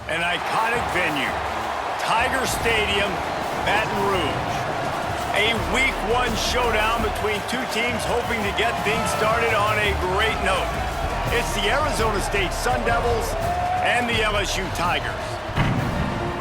An iconic venue, Tiger Stadium, Baton Rouge. A Week 1 showdown between two teams hoping to get things started on a great note. It's the Arizona State Sun Devils and the LSU Tigers.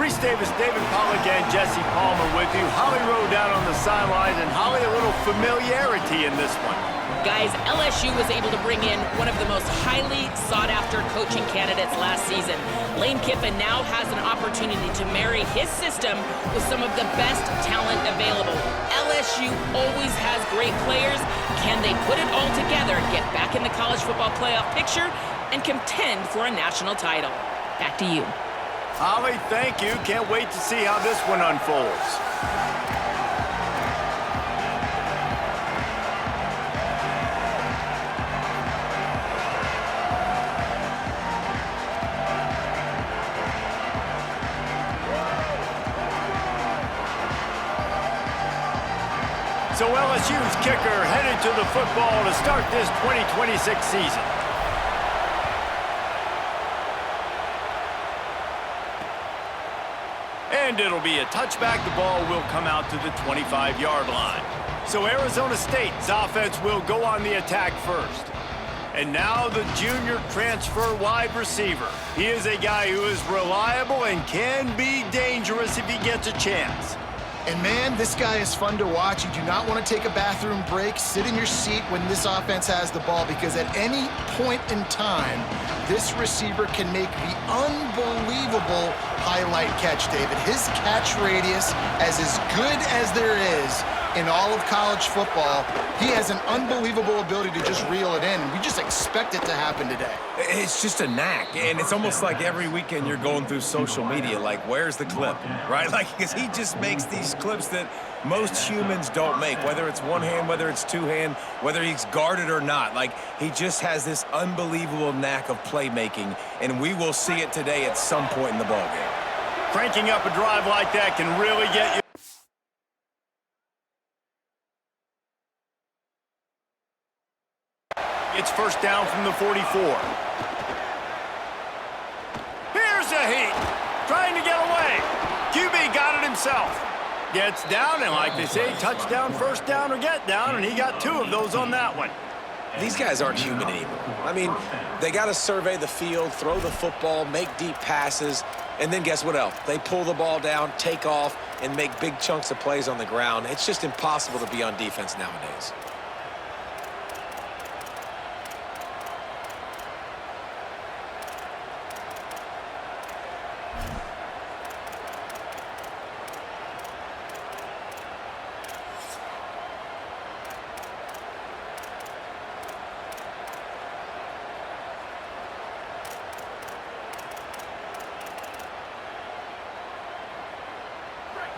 Reese Davis, David Pollack, and Jesse Palmer with you. Holly Rowe down on the sidelines, and Holly, a little familiarity in this one. Guys, LSU was able to bring in one of the most highly sought-after coaching candidates last season. Lane Kiffin now has an opportunity to marry his system with some of the best talent available. LSU always has great players. Can they put it all together, get back in the college football playoff picture, and contend for a national title? Back to you. Holly, thank you. Can't wait to see how this one unfolds. So LSU's kicker headed to the football to start this 2026 season. And it'll be a touchback. The ball will come out to the 25-yard line. So Arizona State's offense will go on the attack first. And now the junior transfer wide receiver. He is a guy who is reliable and can be dangerous if he gets a chance. And man, this guy is fun to watch. You do not want to take a bathroom break. Sit in your seat when this offense has the ball, because at any point in time, this receiver can make the unbelievable highlight catch, David. His catch radius is as good as there is in all of college football. He has an unbelievable ability to just reel it in. We just expect it to happen today. It's just a knack, and it's almost like every weekend you're going through social media, like, where's the clip, right? Like, because he just makes these clips that most humans don't make, whether it's one hand, whether it's two hand, whether he's guarded or not. Like, he just has this unbelievable knack of playmaking, and we will see it today at some point in the ballgame. Cranking up a drive like that can really get you. It's first down from the 44. Here's a heat. Trying to get away. QB got it himself. Gets down, and like they say, touchdown, first down, or get down, and he got two of those on that one. These guys aren't human anymore. I mean, they got to survey the field, throw the football, make deep passes, and then guess what else? They pull the ball down, take off, and make big chunks of plays on the ground. It's just impossible to be on defense nowadays.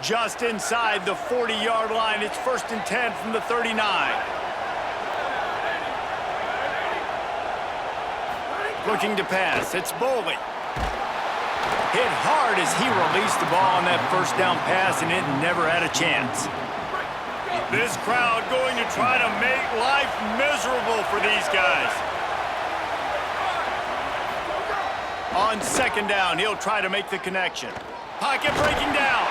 Just inside the 40-yard line. It's first and 10 from the 39. Looking to pass. It's Boley. Hit hard as he released the ball on that first down pass, and it never had a chance. This crowd going to try to make life miserable for these guys. On second down, he'll try to make the connection. Pocket breaking down.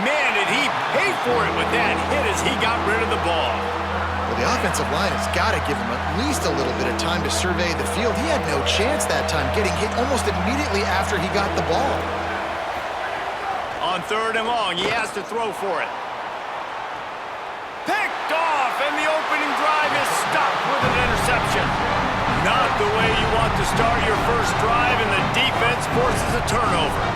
Man, did he pay for it with that hit as he got rid of the ball. Well, the offensive line has got to give him at least a little bit of time to survey the field. He had no chance that time, getting hit almost immediately after he got the ball. On third and long, he has to throw for it. Picked off, and the opening drive is stopped with an interception. Not the way you want to start your first drive, and the defense forces a turnover.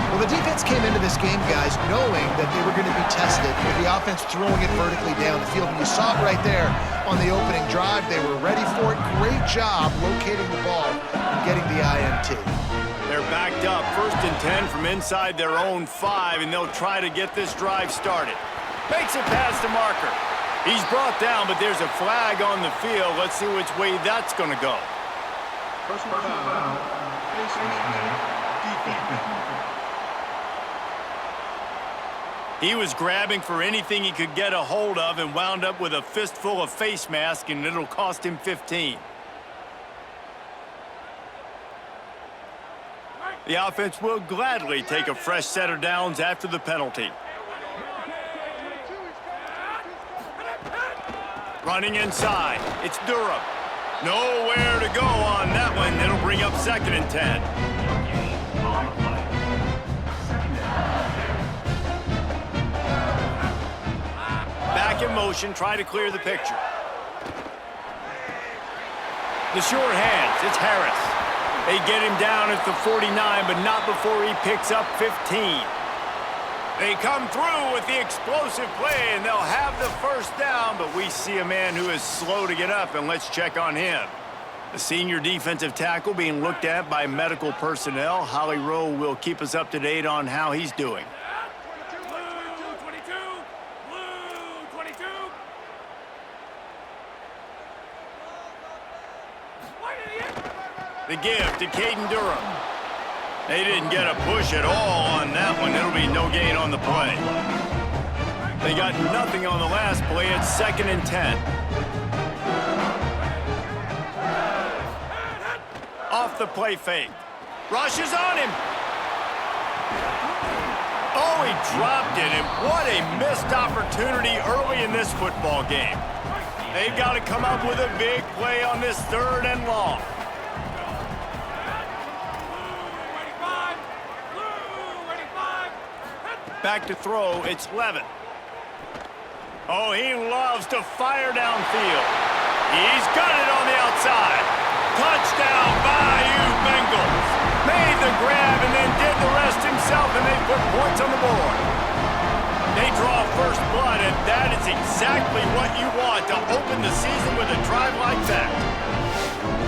Well, the defense came into this game, guys, knowing that they were going to be tested with the offense throwing it vertically down the field. And you saw it right there on the opening drive. They were ready for it. Great job locating the ball and getting the INT. They're backed up, first and 10 from inside their own 5, and they'll try to get this drive started. Makes it past the marker. He's brought down, but there's a flag on the field. Let's see which way that's going to go. Personal foul. Defense. He was grabbing for anything he could get a hold of and wound up with a fistful of face mask, and it'll cost him 15. The offense will gladly take a fresh set of downs after the penalty. Running inside. It's Durham. Nowhere to go on that one. It'll bring up 2nd and 10. Back in motion, try to clear the picture. The short hands, it's Harris. They get him down at the 49, but not before he picks up 15. They come through with the explosive play, and they'll have the first down, but we see a man who is slow to get up, and let's check on him. The senior defensive tackle being looked at by medical personnel. Holly Rowe will keep us up to date on how he's doing. The give to Caden Durham. They didn't get a push at all on that one. It'll be no gain on the play. They got nothing on the last play. It's 2nd and 10. Off the play fake. Rush is on him. Oh, he dropped it, and what a missed opportunity early in this football game. They've got to come up with a big play on this 3rd and long. Back to throw, it's Levin. Oh, he loves to fire downfield. He's got it on the outside. Touchdown, Bayou Bengals. Made the grab and then did the rest himself, and they put points on the board. They draw first blood, and that is exactly what you want to open the season with a drive like that.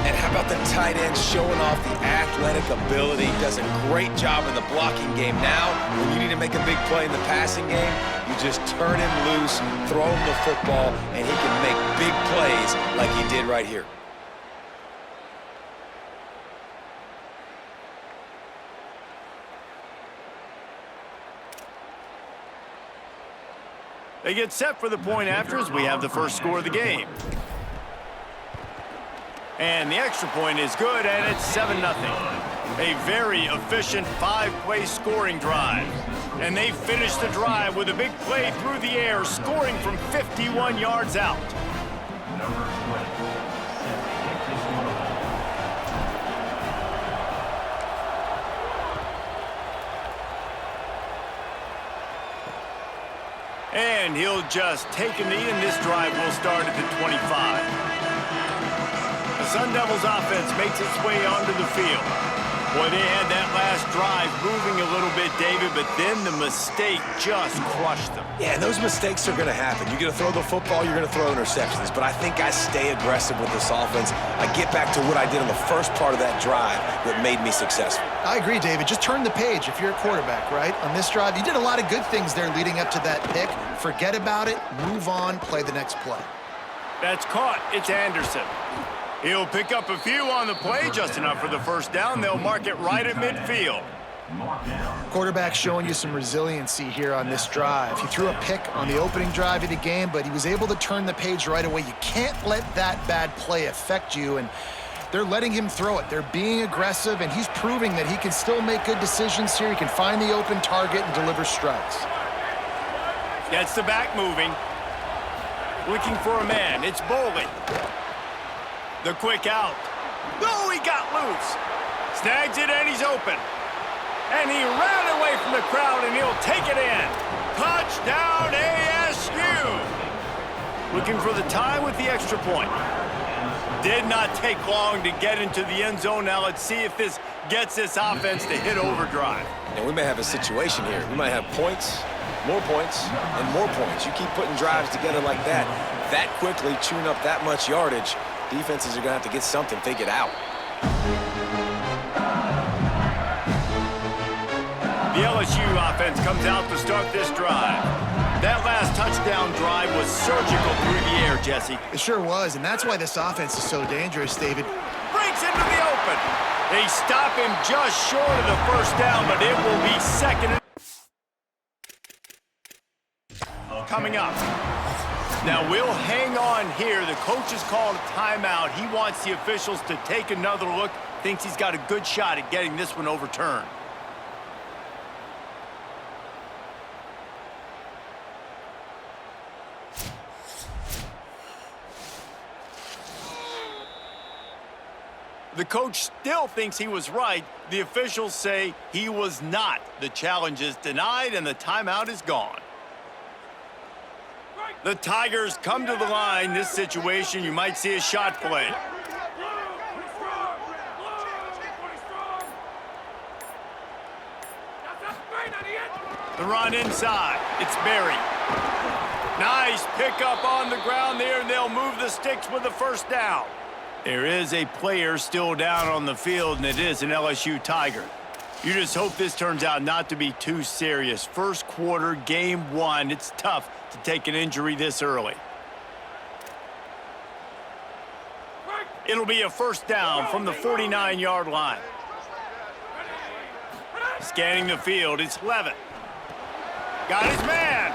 And how about the tight end showing off the athletic ability? Does a great job in the blocking game. Now, when you need to make a big play in the passing game, you just turn him loose, throw him the football, and he can make big plays like he did right here. They get set for the point after as we have the first score of the game. And the extra point is good, and it's 7-0. A very efficient 5-play scoring drive. And they finish the drive with a big play through the air, scoring from 51 yards out. And he'll just take a knee, and this drive will start at the 25. The Sun Devils offense makes its way onto the field. Boy, they had that last drive moving a little bit, David, but then the mistake just crushed them. Yeah, and those mistakes are going to happen. You're going to throw the football, you're going to throw interceptions. But I think I stay aggressive with this offense. I get back to what I did in the first part of that drive that made me successful. I agree, David. Just turn the page if you're a quarterback, right? On this drive, you did a lot of good things there leading up to that pick. Forget about it, move on, play the next play. That's caught. It's Anderson. He'll pick up a few on the play, just enough for the first down. They'll mark it right at midfield. Quarterback showing you some resiliency here on this drive. He threw a pick on the opening drive of the game, but he was able to turn the page right away. You can't let that bad play affect you, and they're letting him throw it. They're being aggressive, and he's proving that he can still make good decisions here. He can find the open target and deliver strikes. Gets the back moving. Looking for a man. It's Bowling. The quick out. Oh, he got loose. Snags it, and he's open. And he ran away from the crowd, and he'll take it in. Touchdown, ASU. Looking for the tie with the extra point. Did not take long to get into the end zone. Now let's see if this gets this offense to hit overdrive. And we may have a situation here. We might have points, and more points. You keep putting drives together like that quickly, chewing up that much yardage, defenses are going to have to get something figured out. The LSU offense comes out to start this drive. That last touchdown drive was surgical through the air, Jesse. It sure was, and that's why this offense is so dangerous, David. Breaks into the open. They stop him just short of the first down, but it will be second. Coming up. Now, we'll hang on here. The coach has called a timeout. He wants the officials to take another look thinks he's got a good shot at getting this one overturned. The coach still thinks he was right. The officials say he was not. The challenge is denied and the timeout is gone. The Tigers come to the line. This situation, you might see a shot play. The run inside. It's Berry. Nice pickup on the ground there, and they'll move the sticks with the first down. There is a player still down on the field, and it is an LSU Tiger. You just hope this turns out not to be too serious. First quarter, game one. It's tough to take an injury this early. It'll be a first down from the 49-yard line. Scanning the field, it's Levitt. Got his man.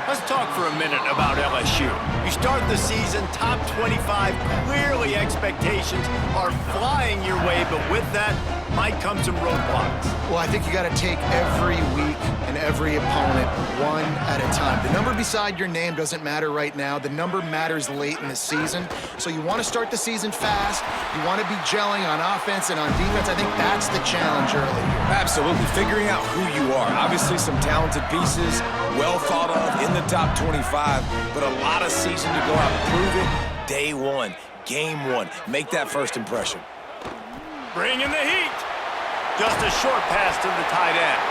Let's talk for a minute about LSU. You start the season top 25. Clearly expectations are flying your way, but with that might come some roadblocks. Well, I think you got to take every week and every opponent one at a time. The number beside your name doesn't matter right now. The number matters late in the season. So you want to start the season fast. You want to be gelling on offense and on defense. I think that's the challenge early. Absolutely. Figuring out who you are. Obviously some talented pieces, well thought of in the top 25, but a lot of season to go out and prove it. Day one, game one. Make that first impression. Bring in the heat. Just a short pass to the tight end.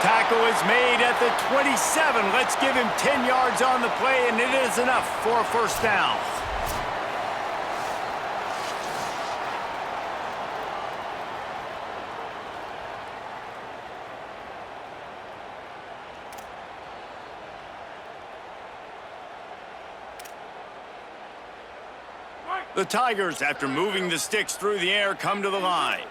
Tackle is made at the 27. Let's give him 10 yards on the play, and it is enough for a first down. The Tigers, after moving the sticks through the air, come to the line.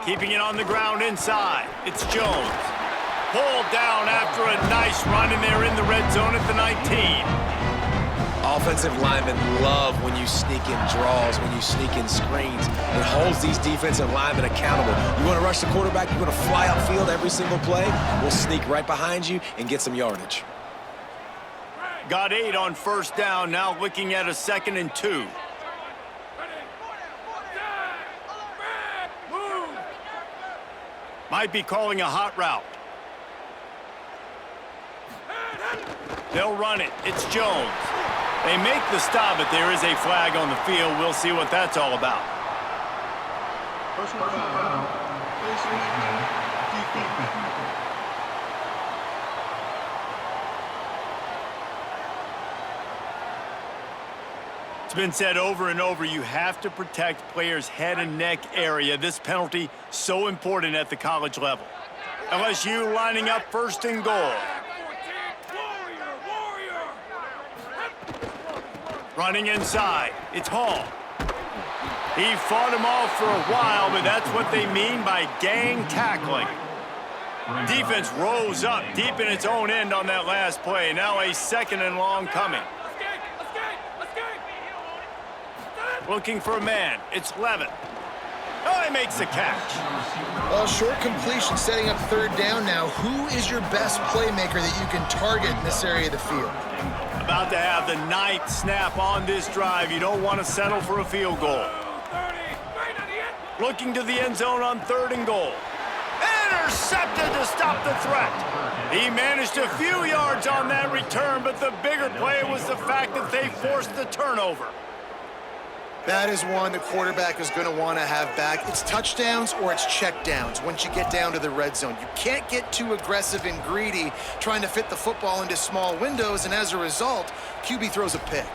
Keeping it on the ground inside. It's Jones. Pulled down after a nice run, and they're in the red zone at the 19. Offensive linemen love when you sneak in draws, when you sneak in screens. It holds these defensive linemen accountable. You want to rush the quarterback, you want to fly upfield every single play, we'll sneak right behind you and get some yardage. Got 8 on first down, now looking at a 2nd and 2. Might be calling a hot route. They'll run it. It's Jones. They make the stop, but there is a flag on the field. We'll see what that's all about. Personal foul. Defense. It's been said over and over, you have to protect players' head and neck area. This penalty so important at the college level. LSU lining up 1st and goal. Running inside, it's Hall. He fought him off for a while, but that's what they mean by gang tackling. Defense rose up deep in its own end on that last play. Now a 2nd and long coming. Looking for a man. It's Levitt. Oh, he makes the catch. Well, short completion, setting up 3rd down now. Who is your best playmaker that you can target in this area of the field? About to have the 9th snap on this drive. You don't want to settle for a field goal. Looking to the end zone on 3rd and goal. Intercepted to stop the threat. He managed a few yards on that return, but the bigger play was the fact that they forced the turnover. That is one the quarterback is going to want to have back. It's touchdowns or it's checkdowns once you get down to the red zone. You can't get too aggressive and greedy trying to fit the football into small windows, and as a result, QB throws a pick.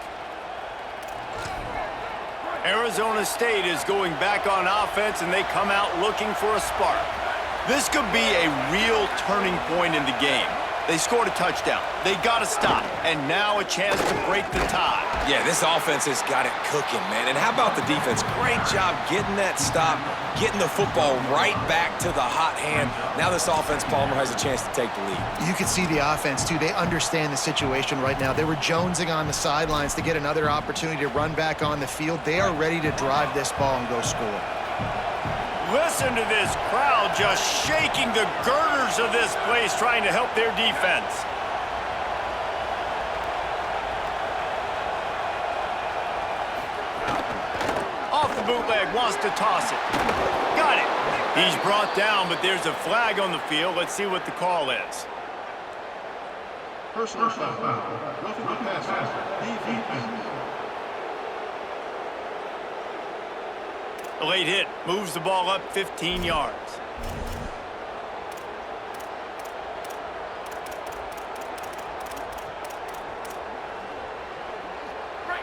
Arizona State is going back on offense, and they come out looking for a spark. This could be a real turning point in the game. They scored a touchdown. They got to stop. And now a chance to break the tie. Yeah, this offense has got it cooking, man. And how about the defense? Great job getting that stop, getting the football right back to the hot hand. Now this offense, Palmer, has a chance to take the lead. You can see the offense, too. They understand the situation right now. They were jonesing on the sidelines to get another opportunity to run back on the field. They are ready to drive this ball and go score. Listen to this crowd just shaking the girders of this place, trying to help their defense. Off the bootleg, wants to toss it. Got it. He's brought down, but there's a flag on the field. Let's see what the call is. Personal foul. Roughing the passer. Defense. A late hit moves the ball up 15 yards.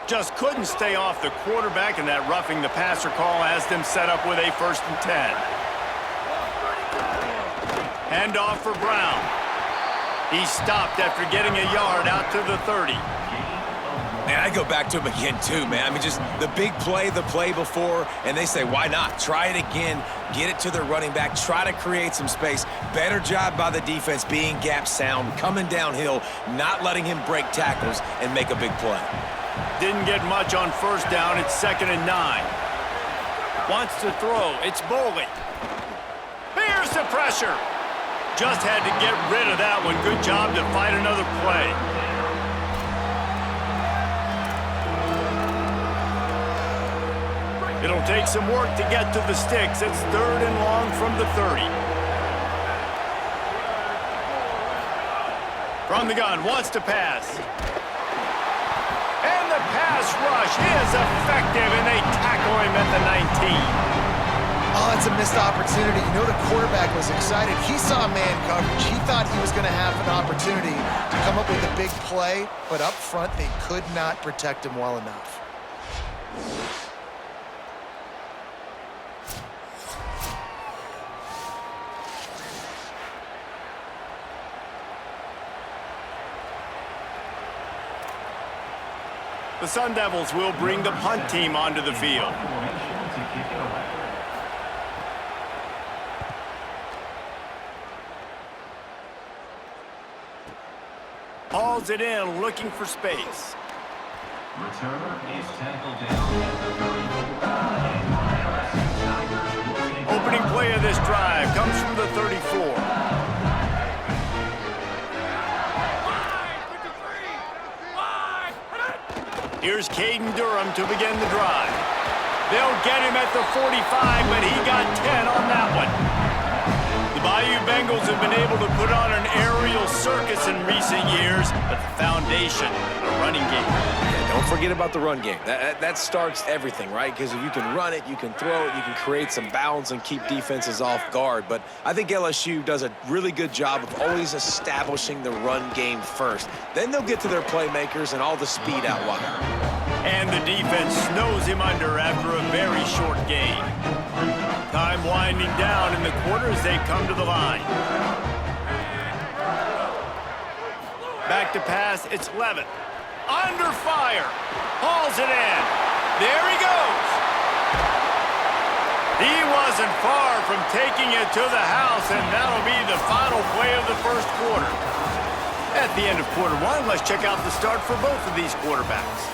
Just couldn't stay off the quarterback, and that roughing the passer call has them set up with a 1st and 10. Handoff for Brown. He stopped after getting a yard out to the 30. Man, I go back to him again, too, man. I mean, just the big play, the play before, and they say, why not? Try it again, get it to their running back, try to create some space. Better job by the defense being gap sound, coming downhill, not letting him break tackles and make a big play. Didn't get much on 1st down. It's 2nd and 9. Wants to throw. It's Boley. Here's the pressure. Just had to get rid of that one. Good job to fight another play. It'll take some work to get to the sticks. It's 3rd and long from the 30. From the gun, wants to pass. And the pass rush is effective, and they tackle him at the 19. Oh, it's a missed opportunity. You know the quarterback was excited. He saw man coverage. He thought he was going to have an opportunity to come up with a big play, but up front they could not protect him well enough. The Sun Devils will bring the punt team onto the field. Hauls it in, looking for space. Returner is tackled down at the 34. Opening play of this drive comes from the 34. Here's Caden Durham to begin the drive. They'll get him at the 45, but he got 10 on that one. The Bayou Bengals have been able to put on an aerial circus in recent years, but the foundation, a running game. Yeah, don't forget about the run game. That starts everything, right? Because if you can run it, you can throw it, you can create some bounds and keep defenses off guard. But I think LSU does a really good job of always establishing the run game first. Then they'll get to their playmakers and all the speed out wide. And the defense snows him under after a very short gain. Time winding down in the quarter as they come to the line. Back to pass, it's Levitt. Under fire. Hauls it in. There he goes. He wasn't far from taking it to the house, and that'll be the final play of the 1st quarter. At the end of quarter 1, let's check out the start for both of these quarterbacks.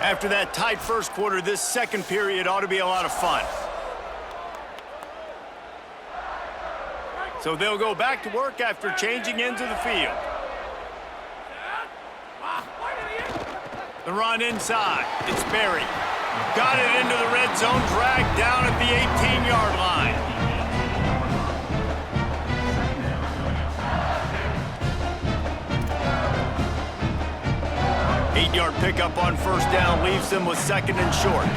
After that tight 1st quarter, this 2nd period ought to be a lot of fun. So they'll go back to work after changing into the field. The run inside. It's Berry. Got it into the red zone, dragged down at the 18-yard line. Eight-yard pickup on 1st down leaves them with 2nd and short.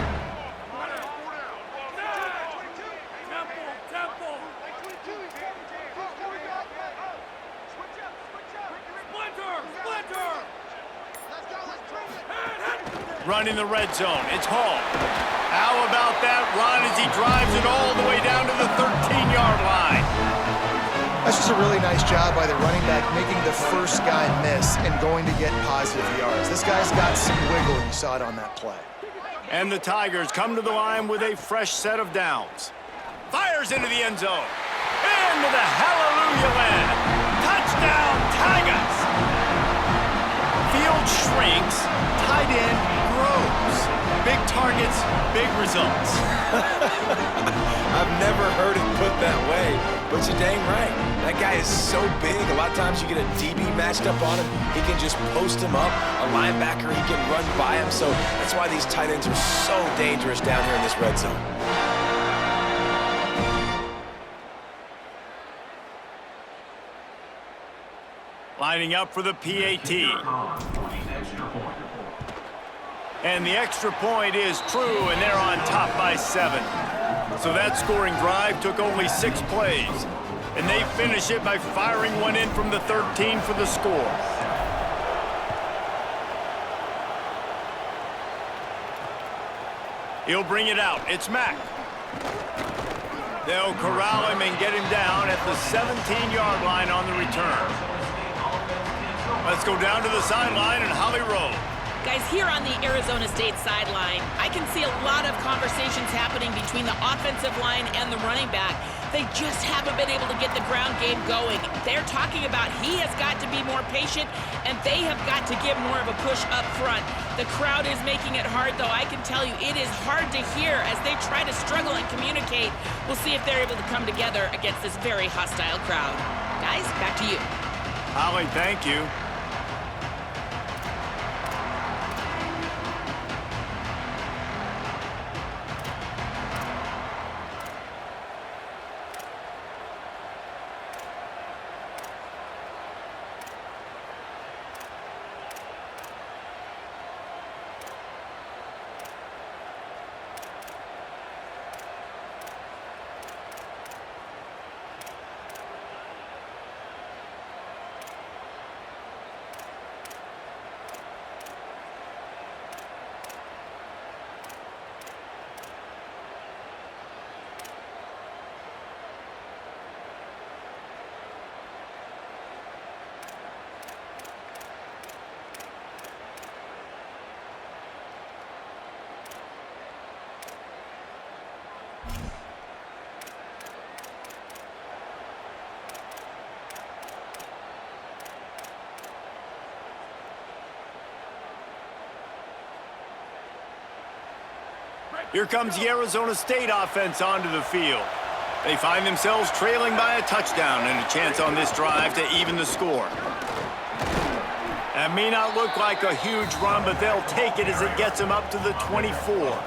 Running the red zone. It's Hall. How about that run as he drives it all the way down to the 13-yard line? That's just a really nice job by the running back, making the first guy miss and going to get positive yards. This guy's got some wiggle, and you saw it on that play. And the Tigers come to the line with a fresh set of downs. Fires into the end zone. Into the hallelujah land. Touchdown, Tigers! Field shrinks, tight end grows. Big targets, big results. I've never heard it put that way, but you're dang right. That guy is so big, a lot of times you get a DB matched up on him. He can just post him up. A linebacker, he can run by him. So that's why these tight ends are so dangerous down here in this red zone. Lining up for the PAT. And the extra point is true, and they're on top by 7. So that scoring drive took only 6 plays. And they finish it by firing one in from the 13 for the score. He'll bring it out. It's Mack. They'll corral him and get him down at the 17-yard line on the return. Let's go down to the sideline and Holly Rowe. Guys, here on the Arizona State sideline, I can see a lot of conversations happening between the offensive line and the running back. They just haven't been able to get the ground game going. They're talking about he has got to be more patient, and they have got to give more of a push up front. The crowd is making it hard, though. I can tell you it is hard to hear as they try to struggle and communicate. We'll see if they're able to come together against this very hostile crowd. Guys, back to you. Holly, thank you. Here comes the Arizona State offense onto the field. They find themselves trailing by a touchdown and a chance on this drive to even the score. That may not look like a huge run, but they'll take it as it gets them up to the 24.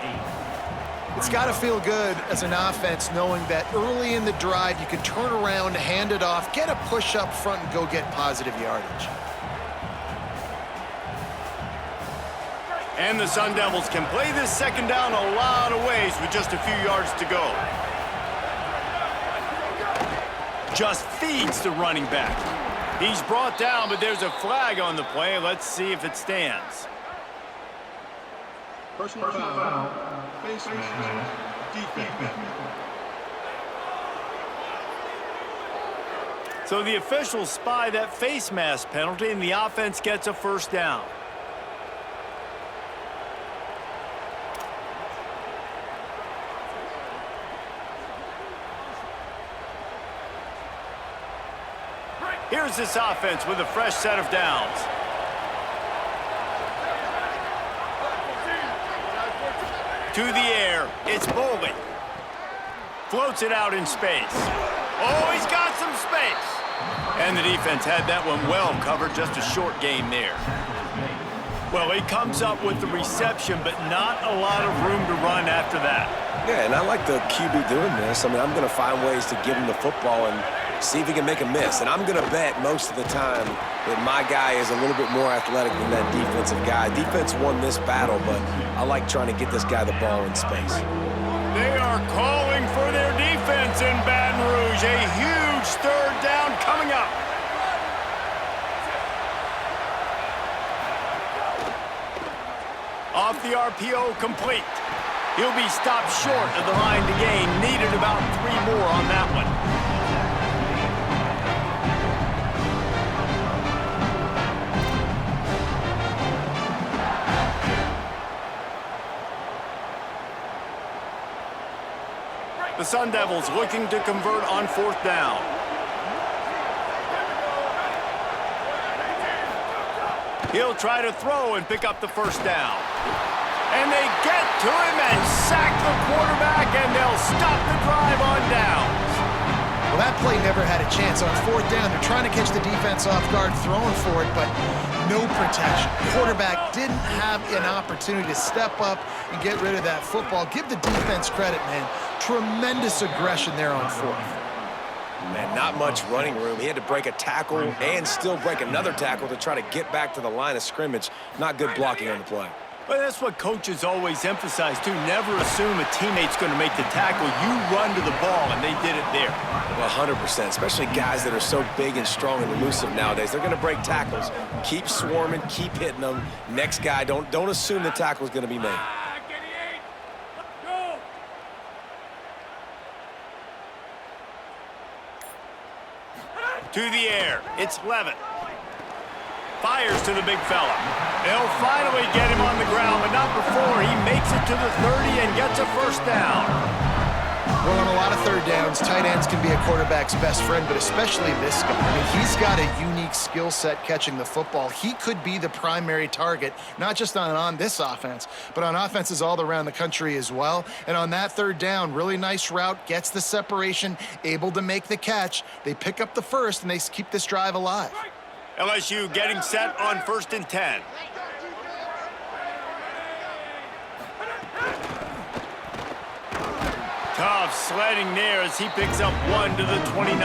It's got to feel good as an offense knowing that early in the drive you can turn around, hand it off, get a push up front, and go get positive yardage. And the Sun Devils can play this second down a lot of ways with just a few yards to go. Just feeds the running back. He's brought down, but there's a flag on the play. Let's see if it stands. Personal foul. Face mask. Defense. So the officials spy that face mask penalty, and the offense gets a first down. Here's this offense with a fresh set of downs. To the air, it's Bowling. Floats it out in space. Oh, he's got some space. And the defense had that one well covered, just a short gain there. Well, he comes up with the reception, but not a lot of room to run after that. Yeah, and I like the QB doing this. I mean, I'm going to find ways to give him the football and see if he can make a miss. And I'm going to bet most of the time that my guy is a little bit more athletic than that defensive guy. Defense won this battle, but I like trying to get this guy the ball in space. They are calling for their defense in Baton Rouge. A huge third down coming up. Off the RPO, complete. He'll be stopped short of the line to gain. Needed about 3 more on that one. The Sun Devils looking to convert on 4th down. He'll try to throw and pick up the 1st down. And they get to him and sack the quarterback, and they'll stop the drive on downs. Well, that play never had a chance. On 4th down, they're trying to catch the defense off guard, throwing for it, but no protection. Quarterback didn't have an opportunity to step up and get rid of that football. Give the defense credit, man. Tremendous aggression there on 4th. Man, not much running room. He had to break a tackle and still break another tackle to try to get back to the line of scrimmage. Not good blocking on the play. But that's what coaches always emphasize, too. Never assume a teammate's going to make the tackle. You run to the ball, and they did it there. Well, 100%, especially guys that are so big and strong and elusive nowadays. They're going to break tackles. Keep swarming, keep hitting them. Next guy, don't assume the tackle's going to be made. To the air, it's Levitt. Fires to the big fella. They'll finally get him on the ground, but not before he makes it to the 30 and gets a 1st down. Well, on a lot of 3rd downs, tight ends can be a quarterback's best friend, but especially this guy. I mean, he's got a unique skill set catching the football. He could be the primary target, not just on this offense, but on offenses all around the country as well. And on that 3rd down, really nice route, gets the separation, able to make the catch. They pick up the 1st, and they keep this drive alive. LSU getting set on 1st and 10. Tough sledding there as he picks up 1 to the 29.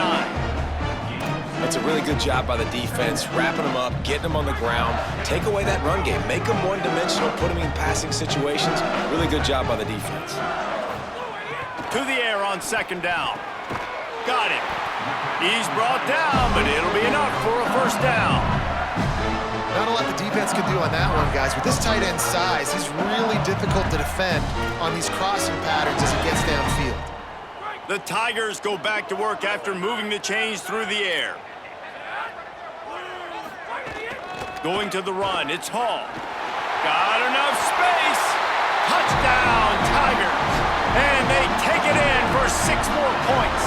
That's a really good job by the defense, wrapping them up, getting them on the ground. Take away that run game. Make them one-dimensional, put them in passing situations. Really good job by the defense. To the air on 2nd down. Got it. He's brought down, but it'll be enough for a 1st down. Not a lot the defense can do on that one, guys. With this tight end size, he's really difficult to defend on these crossing patterns as he gets downfield. The Tigers go back to work after moving the chains through the air. Going to the run, it's Hall. Got enough space. Touchdown, Tigers. And they take it in for 6 more points.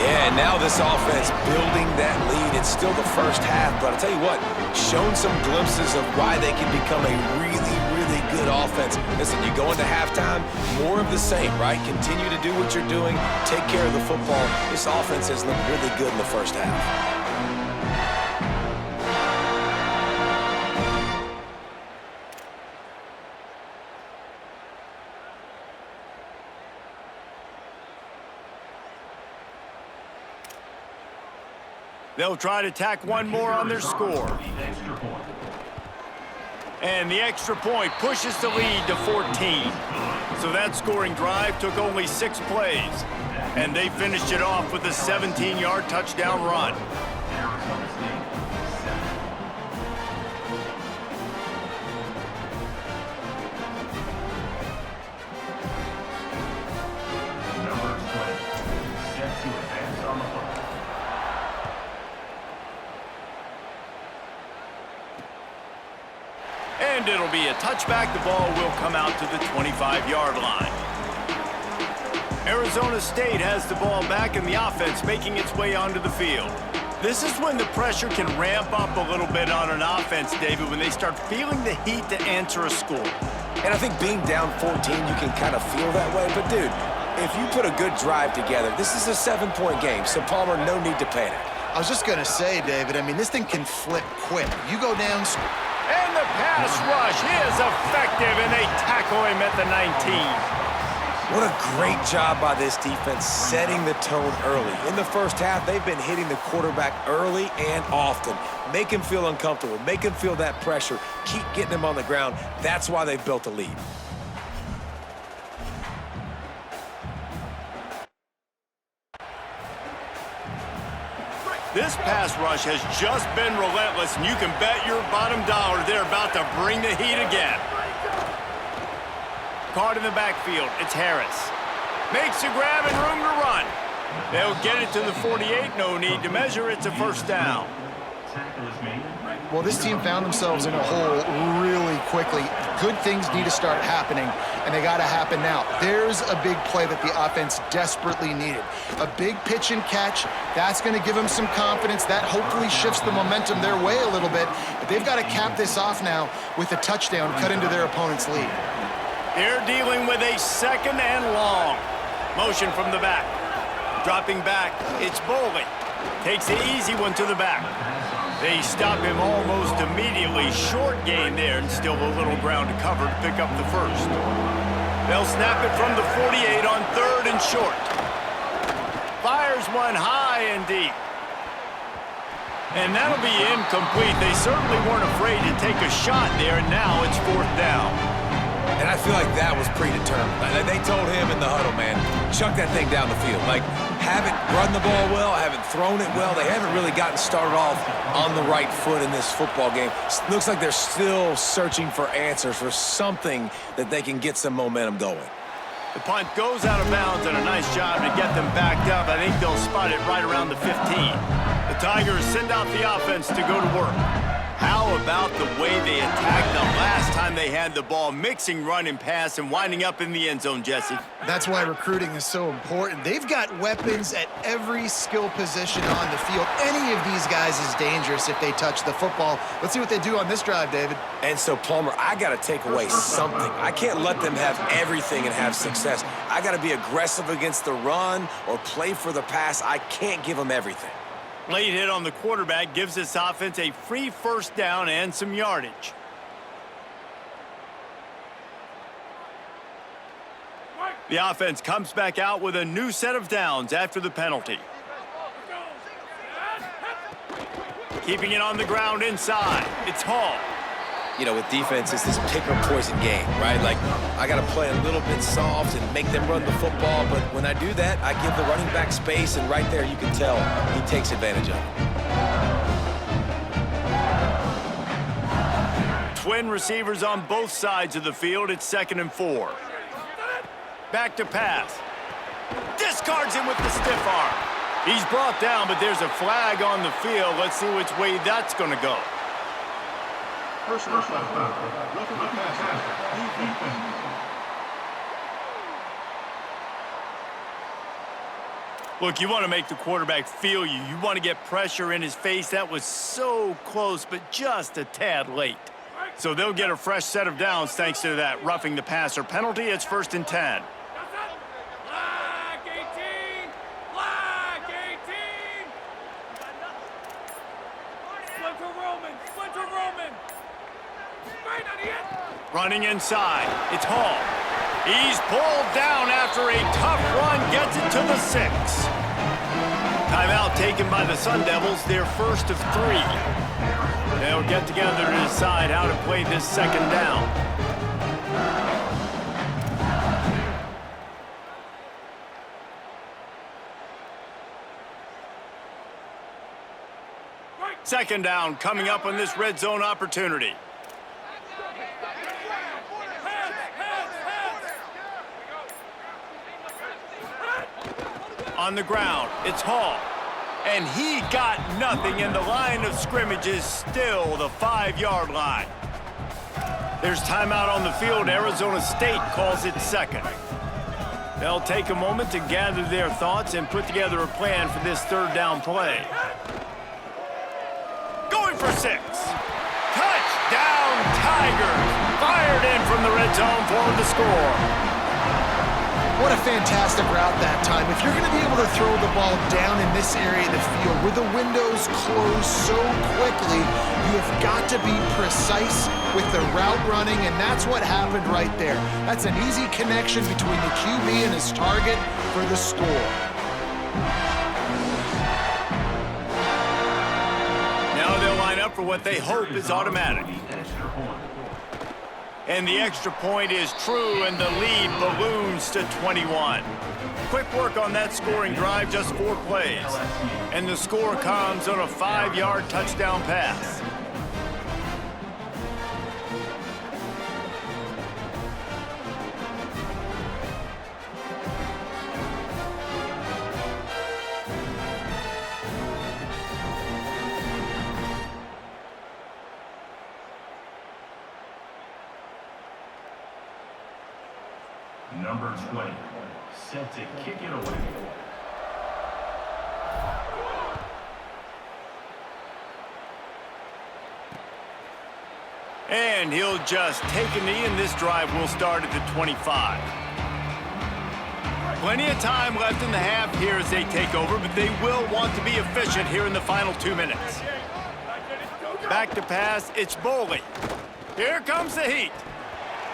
Yeah, now this offense building that lead. It's still the 1st half, but I'll tell you what, shown some glimpses of why they can become a really, really good offense. Listen, you go into halftime, more of the same, right? Continue to do what you're doing, take care of the football. This offense has looked really good in the 1st half. They'll try to tack 1 more on their score. And the extra point pushes the lead to 14. So that scoring drive took only 6 plays. And they finished it off with a 17-yard touchdown run. And it'll be a touchback. The ball will come out to the 25-yard line. Arizona State has the ball back in the offense, making its way onto the field. This is when the pressure can ramp up a little bit on an offense, David, when they start feeling the heat to answer a score. And I think being down 14, you can kind of feel that way. But, dude, if you put a good drive together, this is a 7-point game, so Palmer, no need to panic. I was just going to say, David, I mean, this thing can flip quick. You go down... And the pass rush is effective, and they tackle him at the 19. What a great job by this defense setting the tone early. In the 1st half, they've been hitting the quarterback early and often. Make him feel uncomfortable. Make him feel that pressure. Keep getting him on the ground. That's why they've built a lead. This pass rush has just been relentless, and you can bet your bottom dollar they're about to bring the heat again. Caught in the backfield, it's Harris. Makes a grab and room to run. They'll get it to the 48, no need to measure, it's a first down. Well, this team found themselves in a hole really quickly. Good things need to start happening, and they got to happen now. There's a big play that the offense desperately needed. A big pitch and catch, that's going to give them some confidence. That hopefully shifts the momentum their way a little bit. But they've got to cap this off now with a touchdown cut into their opponent's lead. They're dealing with a second and long. Motion from the back. Dropping back, it's Bowling. Takes the easy one to the back. They stop him almost immediately. Short gain there, and still a little ground to cover to pick up the first. They'll snap it from the 48 on third and short. Fires one high and deep. And that'll be incomplete. They certainly weren't afraid to take a shot there, and now it's fourth down. And I feel like that was predetermined. They told him in the huddle, man, chuck that thing down the field. Like, haven't run the ball well, haven't thrown it well. They haven't really gotten started off on the right foot in this football game. Looks like they're still searching for answers, for something that they can get some momentum going. The punt goes out of bounds, and a nice job to get them backed up. I think they'll spot it right around the 15. The Tigers send out the offense to go to work. How about the way they attacked the last time they had the ball, mixing run and pass and winding up in the end zone, Jesse? That's why recruiting is so important. They've got weapons at every skill position on the field. Any of these guys is dangerous if they touch the football. Let's see what they do on this drive, David. And so, Palmer, I got to take away something. I can't let them have everything and have success. I got to be aggressive against the run or play for the pass. I can't give them everything. Late hit on the quarterback gives this offense a free first down and some yardage. The offense comes back out with a new set of downs after the penalty. Keeping it on the ground inside. It's Hall. You know, with defense, it's this pick or poison game, right? Like, I got to play a little bit soft and make them run the football, but when I do that, I give the running back space, and right there you can tell he takes advantage of it. Twin receivers on both sides of the field. It's 2nd and 4. Back to pass. Discards him with the stiff arm. He's brought down, but there's a flag on the field. Let's see which way that's going to go. Personal foul. Roughing the passer. Defense. Look, you want to make the quarterback feel you. You want to get pressure in his face. That was so close, but just a tad late. So they'll get a fresh set of downs thanks to that roughing the passer penalty. It's 1st and 10. Flag 18! Flag 18! Splinter Roman! Splinter Roman! Right on the end! Running inside, it's Hall. He's pulled down after a tough run, gets it to the 6. Timeout taken by the Sun Devils, their first of 3. They'll get together to decide how to play this second down. Second down coming up on this red zone opportunity. On the ground, it's Hall. And he got nothing, and the line of scrimmage is still the 5-yard line. There's timeout on the field. Arizona State calls it second. They'll take a moment to gather their thoughts and put together a plan for this third down play. Going for 6. Touchdown, Tigers. Fired in from the red zone for the score. What a fantastic route that time. If you're going to be able to throw the ball down in this area of the field where the windows close so quickly, you have got to be precise with the route running, and that's what happened right there. That's an easy connection between the QB and his target for the score. Now they'll line up for what they hope is automatic. And the extra point is true, and the lead balloons to 21. Quick work on that scoring drive, just 4 plays. And the score comes on a 5-yard touchdown pass. Number 20, set to kick it away. And he'll just take a knee, and this drive will start at the 25. Plenty of time left in the half here as they take over, but they will want to be efficient here in the final 2 minutes. Back to pass, it's Boley. Here comes the heat.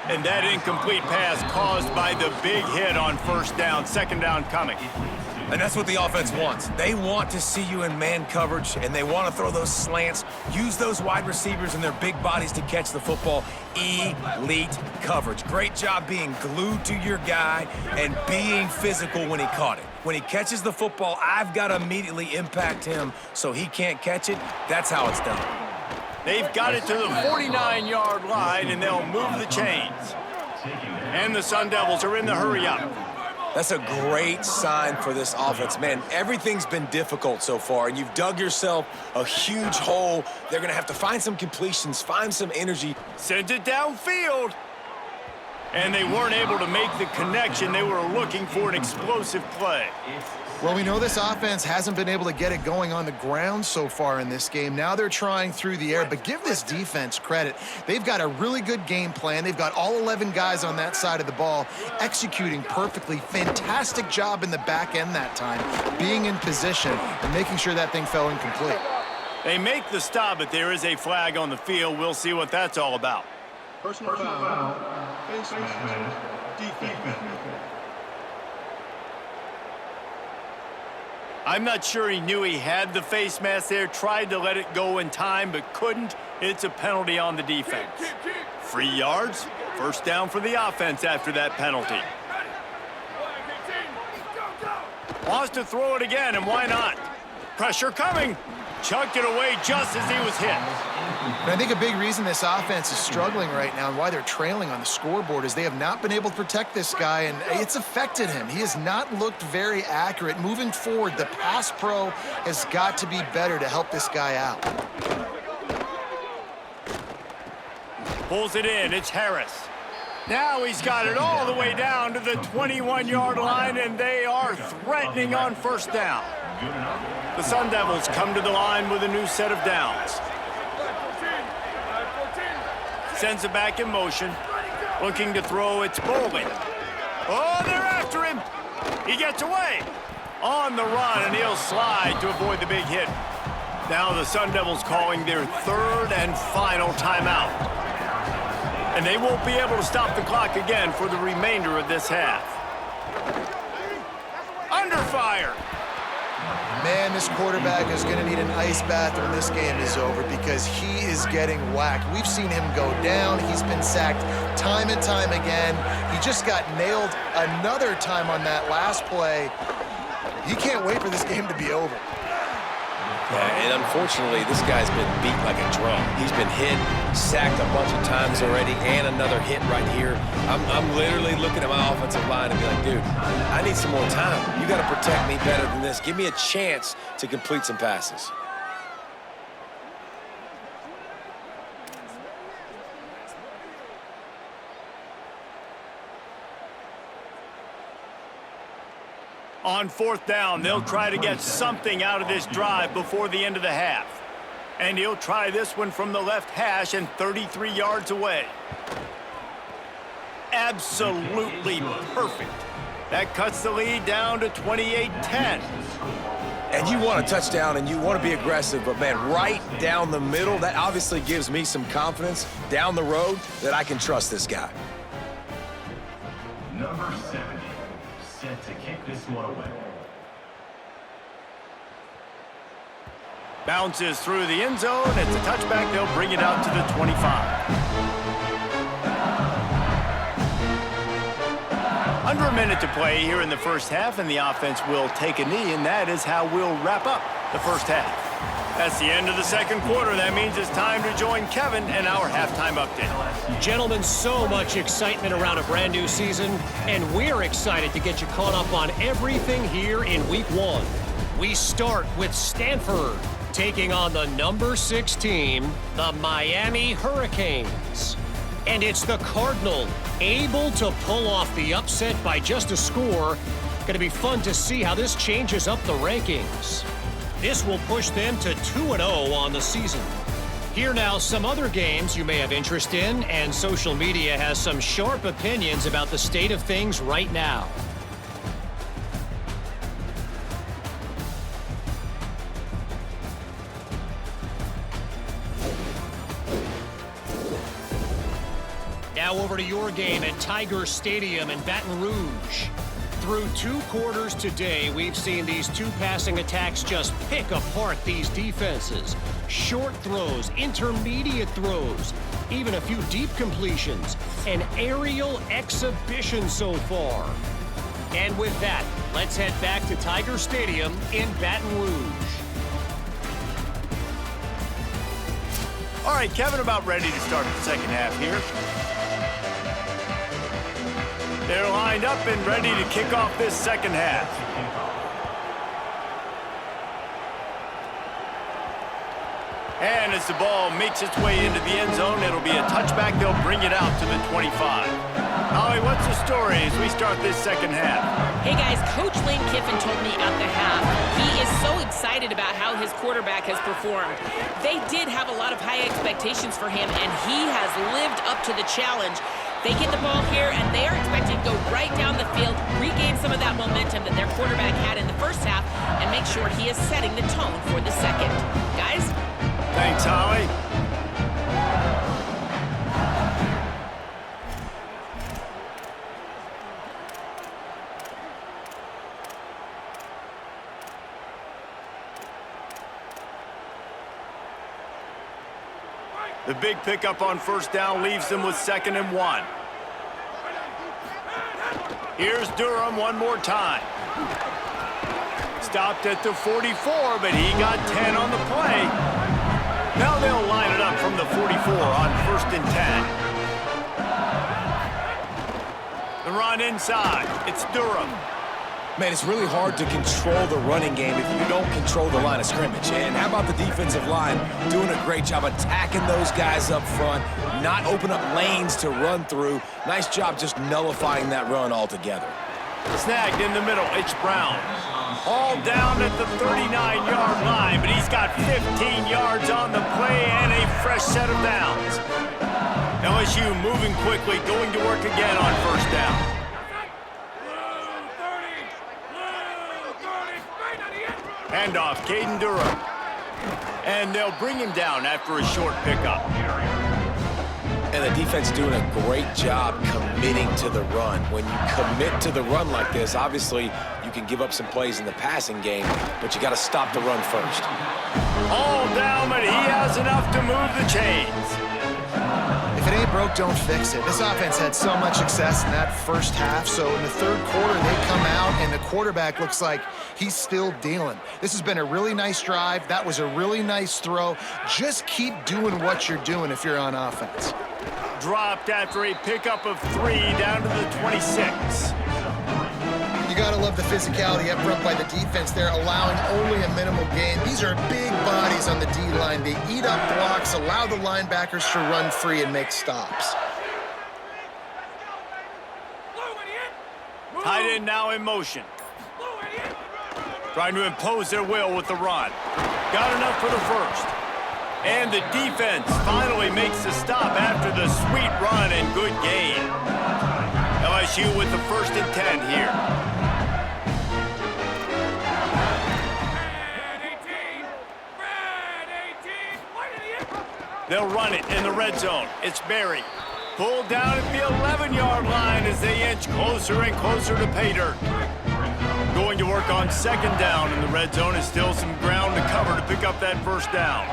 And that incomplete pass caused by the big hit on first down, second down coming. And that's what the offense wants. They want to see you in man coverage, and they want to throw those slants, use those wide receivers and their big bodies to catch the football. Elite coverage. Great job being glued to your guy and being physical when he caught it. When he catches the football, I've got to immediately impact him so he can't catch it. That's how it's done. They've got it to the 49-yard line, and they'll move the chains. And the Sun Devils are in the hurry-up. That's a great sign for this offense. Man, everything's been difficult so far, and you've dug yourself a huge hole. They're going to have to find some completions, find some energy. Sends it downfield. And they weren't able to make the connection. They were looking for an explosive play. Well, we know this offense hasn't been able to get it going on the ground so far in this game. Now they're trying through the air, but give this defense credit. They've got a really good game plan. They've got all 11 guys on that side of the ball executing perfectly. Fantastic job in the back end that time, being in position and making sure that thing fell incomplete. They make the stop, but there is a flag on the field. We'll see what that's all about. Personal foul. Face mask. Defense. I'm not sure he knew he had the face mask there, tried to let it go in time, but couldn't. It's a penalty on the defense. 3 yards, first down for the offense after that penalty. Wants to throw it again, and why not? Pressure coming. Chucked it away just as he was hit. And I think a big reason this offense is struggling right now and why they're trailing on the scoreboard is they have not been able to protect this guy, and it's affected him. He has not looked very accurate. Moving forward, the pass pro has got to be better to help this guy out. Pulls it in. It's Harris. Now he's got it all the way down to the 21-yard line, and they are threatening on first down. The Sun Devils come to the line with a new set of downs. Sends it back in motion. Looking to throw, it's Boley. Oh, they're after him. He gets away. On the run, and he'll slide to avoid the big hit. Now the Sun Devils calling their third and final timeout. And they won't be able to stop the clock again for the remainder of this half. Under fire. Man, this quarterback is going to need an ice bath when this game is over because he is getting whacked. We've seen him go down. He's been sacked time and time again. He just got nailed another time on that last play. He can't wait for this game to be over. Yeah, and unfortunately, this guy's been beat like a drum. He's been hit, sacked a bunch of times already, and another hit right here. I'm literally looking at my offensive line and be like, dude, I need some more time. You got to protect me better than this. Give me a chance to complete some passes. On fourth down, they'll try to get something out of this drive before the end of the half. And he'll try this one from the left hash and 33 yards away. Absolutely perfect. That cuts the lead down to 28-10. And you want a touchdown and you want to be aggressive, but man, right down the middle, that obviously gives me some confidence down the road that I can trust this guy. Number 70, set to kick this one away. Bounces through the end zone. It's a touchback. They'll bring it out to the 25. Under a minute to play here in the first half, and the offense will take a knee, and that is how we'll wrap up the first half. That's the end of the second quarter. That means it's time to join Kevin and our halftime update. Gentlemen, so much excitement around a brand new season, and we're excited to get you caught up on everything here in Week 1. We start with Stanford taking on the number 6 team, the Miami Hurricanes. And it's the Cardinal able to pull off the upset by just a score. Going to be fun to see how this changes up the rankings. This will push them to 2-0 on the season. Here now, some other games you may have interest in, and social media has some sharp opinions about the state of things right now. Now over to your game at Tiger Stadium in Baton Rouge. Through 2 quarters today, we've seen these 2 passing attacks just pick apart these defenses. Short throws, intermediate throws, even a few deep completions. An aerial exhibition so far. And with that, let's head back to Tiger Stadium in Baton Rouge. All right, Kevin, about ready to start the second half here. They're lined up and ready to kick off this second half. And as the ball makes its way into the end zone, it'll be a touchback. They'll bring it out to the 25. Holly, what's the story as we start this second half? Hey guys, Coach Lane Kiffin told me at the half he is so excited about how his quarterback has performed. They did have a lot of high expectations for him, and he has lived up to the challenge. They get the ball here, and they are expected to go right down the field, regain some of that momentum that their quarterback had in the first half, and make sure he is setting the tone for the second. Guys? Thanks, Holly. The big pickup on first down leaves them with 2nd and 1. Here's Durham one more time. Stopped at the 44, but he got 10 on the play. Now they'll line it up from the 44 on 1st and 10. The run inside. It's Durham. Man, it's really hard to control the running game if you don't control the line of scrimmage. And how about the defensive line doing a great job attacking those guys up front, not open up lanes to run through. Nice job just nullifying that run altogether. Snagged in the middle, it's Brown. All down at the 39-yard line, but he's got 15 yards on the play and a fresh set of downs. LSU moving quickly, going to work again on first down. Handoff, Caden Durham. And they'll bring him down after a short pickup. And the defense doing a great job committing to the run. When you commit to the run like this, obviously you can give up some plays in the passing game, but you got to stop the run first. All down, but he has enough to move the chains. If it ain't broke, don't fix it. This offense had so much success in that first half, so in the third quarter, they come out, and the quarterback looks like he's still dealing. This has been a really nice drive. That was a really nice throw. Just keep doing what you're doing if you're on offense. Dropped after a pickup of 3 down to the 26. You got to love the physicality up front by the defense there, allowing only a minimal gain. These are big bodies on the D-line. They eat up blocks, allow the linebackers to run free and make stops. Tight end now in motion. Trying to impose their will with the run. Got enough for the first. And the defense finally makes the stop after the sweet run and good gain. LSU with the 1st and 10 here. They'll run it in the red zone. It's Berry. Pulled down at the 11-yard line as they inch closer and closer to pay dirt. Going to work on 2nd down in the red zone is still some ground to cover to pick up that first down.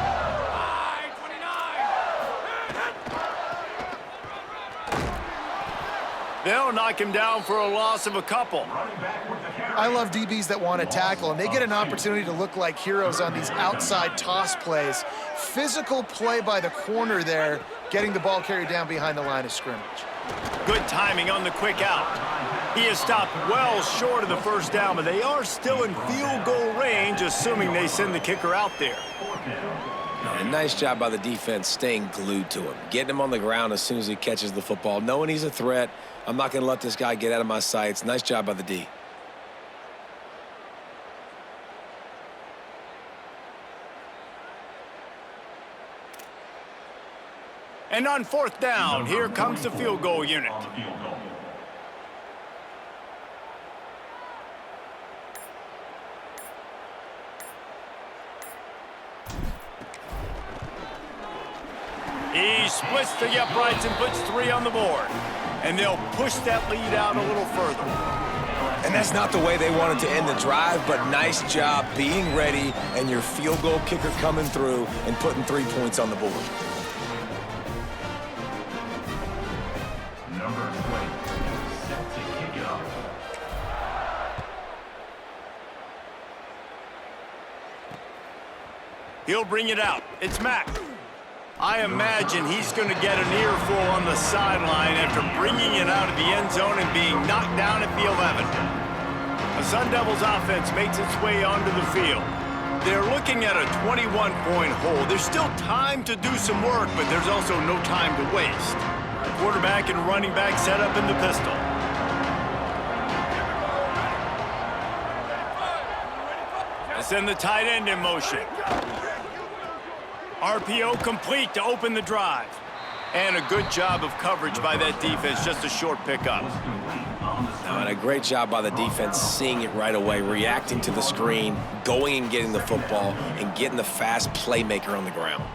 They'll knock him down for a loss of a couple. I love DBs that want to tackle, and they get an opportunity to look like heroes on these outside toss plays. Physical play by the corner there, getting the ball carried down behind the line of scrimmage. Good timing on the quick out. He is stopped well short of the first down, but they are still in field goal range, assuming they send the kicker out there. And nice job by the defense staying glued to him, getting him on the ground as soon as he catches the football, knowing he's a threat. I'm not going to let this guy get out of my sights. Nice job by the D. And on fourth down, here comes the field goal unit. He splits the uprights and puts 3 on the board. And they'll push that lead out a little further. And that's not the way they wanted to end the drive, but nice job being ready and your field goal kicker coming through and putting 3 points on the board. Number 20, set to kick it off. He'll bring it out. It's Mack. I imagine he's going to get an earful on the sideline after bringing it out of the end zone and being knocked down at the 11. The Sun Devils offense makes its way onto the field. They're looking at a 21-point hole. There's still time to do some work, but there's also no time to waste. Quarterback and running back set up in the pistol. They send the tight end in motion. RPO complete to open the drive. And a good job of coverage by that defense, just a short pickup. And a great job by the defense seeing it right away, reacting to the screen, going and getting the football, and getting the fast playmaker on the ground.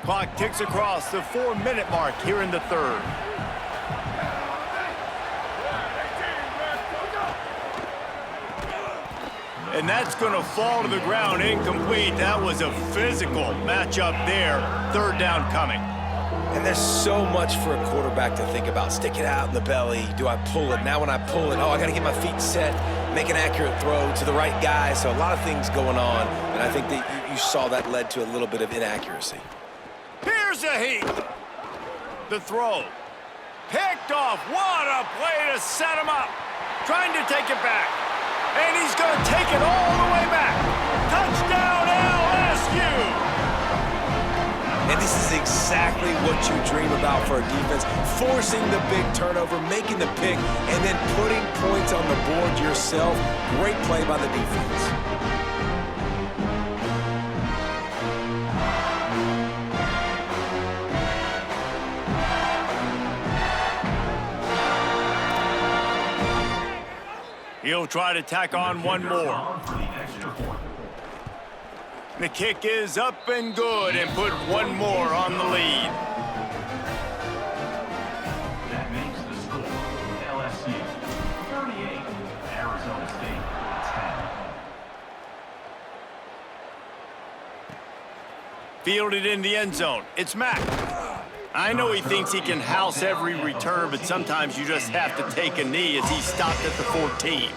Clock ticks across the 4-minute mark here in the third. And that's going to fall to the ground incomplete. That was a physical matchup there. Third down coming. And there's so much for a quarterback to think about. Stick it out in the belly. Do I pull it? Now when I pull it, I got to get my feet set, make an accurate throw to the right guy. So a lot of things going on. And I think that you saw that led to a little bit of inaccuracy. Here's a heat. The throw. Picked off. What a play to set him up. Trying to take it back. And he's going to take it all the way back. Touchdown, LSU! And this is exactly what you dream about for a defense. Forcing the big turnover, making the pick, and then putting points on the board yourself. Great play by the defense. He'll try to tack on one more. The kick is up and good and put one more on the lead. That makes the score LSU 38, Arizona State 10. Fielded in the end zone. It's Mack. I know he thinks he can house every return, but sometimes you just have to take a knee as he stopped at the 14.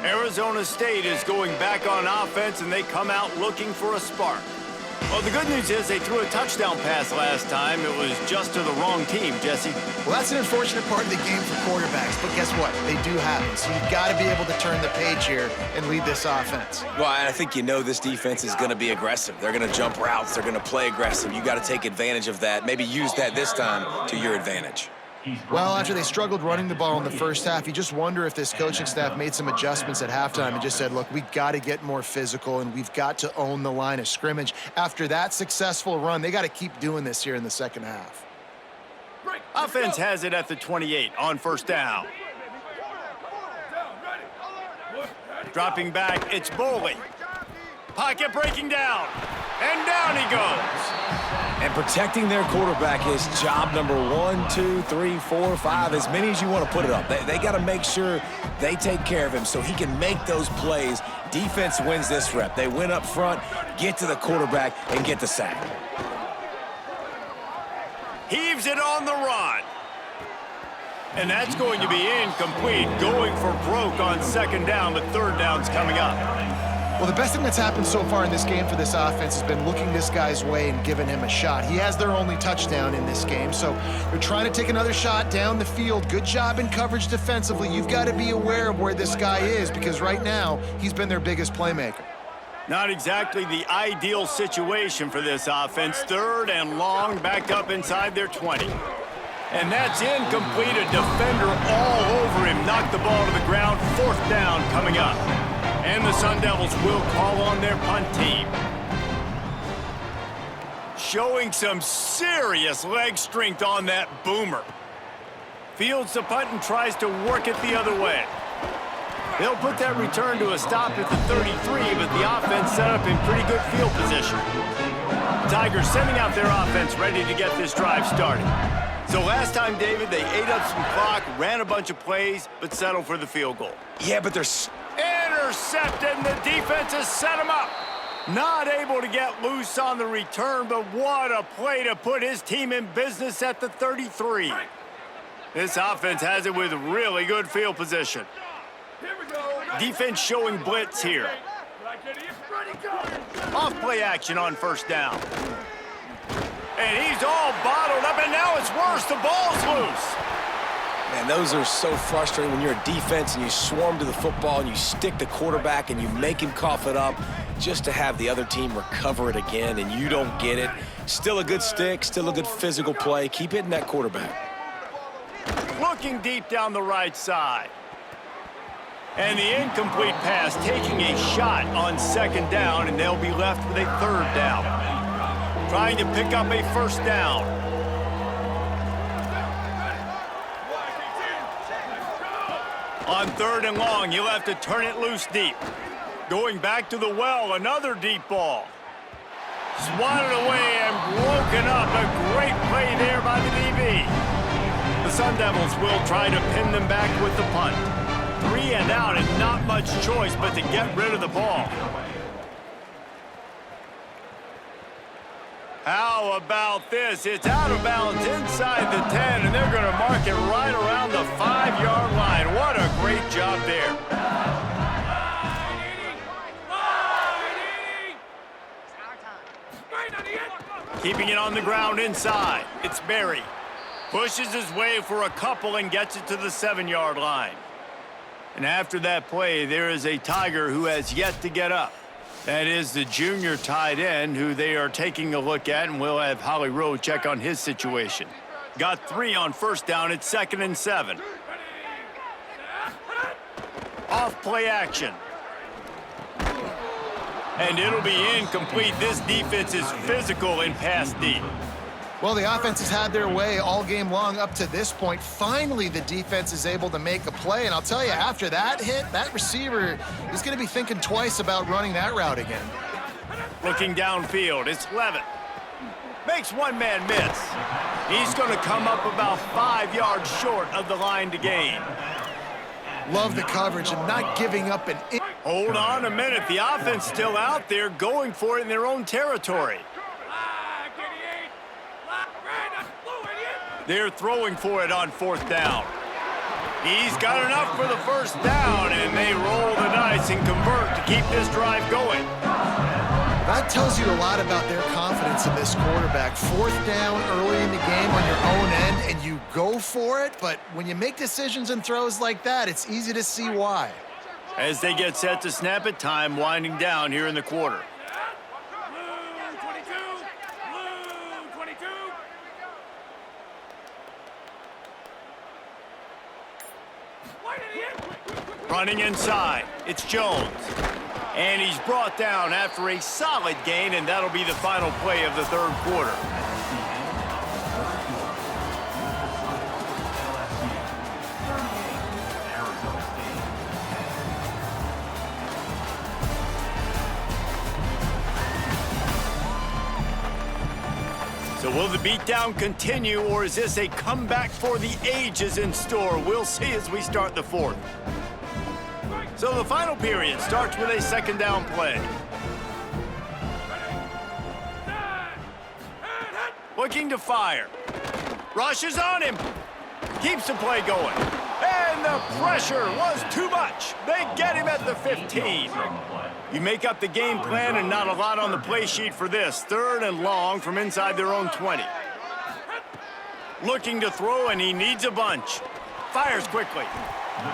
Arizona State is going back on offense, and they come out looking for a spark. Well, the good news is they threw a touchdown pass last time. It was just to the wrong team, Jesse. Well, that's an unfortunate part of the game for quarterbacks, but guess what? They do happen. So you've got to be able to turn the page here and lead this offense. Well, I think this defense is going to be aggressive. They're going to jump routes. They're going to play aggressive. You got to take advantage of that. Maybe use that this time to your advantage. Well, after they struggled running the ball in the first half, you just wonder if this coaching staff made some adjustments at halftime and just said, look, we've got to get more physical and we've got to own the line of scrimmage. After that successful run, they got to keep doing this here in the second half. Offense has it at the 28 on first down. Dropping back, it's Boley. Pocket breaking down, and down he goes. And protecting their quarterback is job number 1, 2, 3, 4, 5, as many as you want to put it up. They got to make sure they take care of him so he can make those plays. Defense wins this rep. They win up front, get to the quarterback, and get the sack. Heaves it on the run. And that's going to be incomplete, going for broke on second down, but third down's coming up. Well, the best thing that's happened so far in this game for this offense has been looking this guy's way and giving him a shot. He has their only touchdown in this game, so they're trying to take another shot down the field. Good job in coverage defensively. You've got to be aware of where this guy is because right now he's been their biggest playmaker. Not exactly the ideal situation for this offense. Third and long, back up inside their 20. And that's incomplete. A defender all over him. Knocked the ball to the ground. Fourth down coming up. And the Sun Devils will call on their punt team. Showing some serious leg strength on that boomer. Fields the punt and tries to work it the other way. They'll put that return to a stop at the 33, but the offense set up in pretty good field position. Tigers sending out their offense ready to get this drive started. So last time, David, they ate up some clock, ran a bunch of plays, but settled for the field goal. Yeah, but they're... Intercepted, and the defense has set him up. Not able to get loose on the return, but what a play to put his team in business at the 33. This offense has it with really good field position. Defense showing blitz here. Off play action on first down. And he's all bottled up, and now it's worse. The ball's loose. Man, those are so frustrating when you're a defense and you swarm to the football and you stick the quarterback and you make him cough it up just to have the other team recover it again and you don't get it. Still a good stick, still a good physical play. Keep hitting that quarterback. Looking deep down the right side. And the incomplete pass taking a shot on second down, and they'll be left with a third down. Trying to pick up a first down. On third and long, you'll have to turn it loose deep. Going back to the well, another deep ball. Swatted away and broken up. A great play there by the DB. The Sun Devils will try to pin them back with the punt. 3 and out and not much choice but to get rid of the ball. How about this? It's out of bounds inside the 10, and they're going to mark it right around the 5-yard line. What a great job there. Keeping it on the ground inside. It's Barry. Pushes his way for a couple and gets it to the 7-yard line. And after that play, there is a Tiger who has yet to get up. That is the junior tight end who they are taking a look at, and we'll have Holly Rowe check on his situation. Got 3 on first down. It's 2nd and 7. Off play action. And it'll be incomplete. This defense is physical in pass deep. Well, the offense has had their way all game long up to this point. Finally, the defense is able to make a play. And I'll tell you, after that hit, that receiver is going to be thinking twice about running that route again. Looking downfield, it's Levitt. Makes one man miss. He's going to come up about 5 yards short of the line to gain. Love the coverage and not giving up an inch. Hold on a minute. The offense still out there going for it in their own territory. They're throwing for it on fourth down. He's got enough for the first down, and they roll the dice and convert to keep this drive going. That tells you a lot about their confidence in this quarterback. 4th down early in the game on your own end, and you go for it, but when you make decisions and throws like that, it's easy to see why. As they get set to snap it, time winding down here in the quarter. Running inside, it's Jones. And he's brought down after a solid gain, and that'll be the final play of the third quarter. So will the beatdown continue, or is this a comeback for the ages in store? We'll see as we start the fourth. So the final period starts with a second down play. Looking to fire. Rushes on him. Keeps the play going. And the pressure was too much. They get him at the 15. You make up the game plan and not a lot on the play sheet for this. 3rd and long from inside their own 20. Looking to throw, and he needs a bunch. Fires quickly.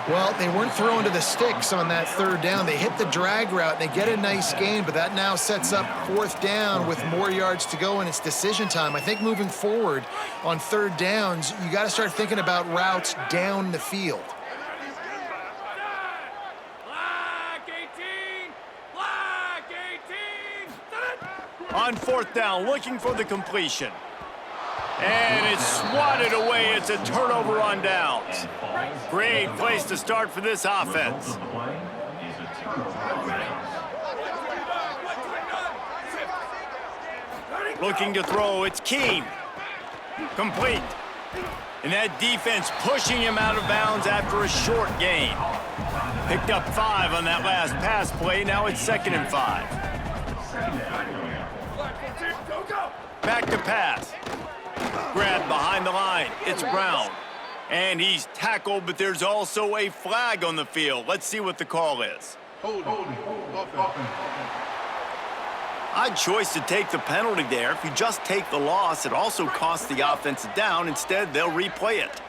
Well, they weren't throwing to the sticks on that 3rd down. They hit the drag route, and they get a nice gain, but that now sets up 4th down with more yards to go, and it's decision time. I think moving forward on 3rd downs, you got to start thinking about routes down the field. On 4th down, looking for the completion. And it's swatted away. It's a turnover on downs. Great place to start for this offense. Looking to throw. It's Keene. Complete. And that defense pushing him out of bounds after a short gain. Picked up 5 on that last pass play. Now it's 2nd and 5. Back to pass. Grabbed behind the line. It's Brown. And he's tackled, but there's also a flag on the field. Let's see what the call is. Odd choice to take the penalty there. If you just take the loss, it also costs the offense down. Instead, they'll replay it.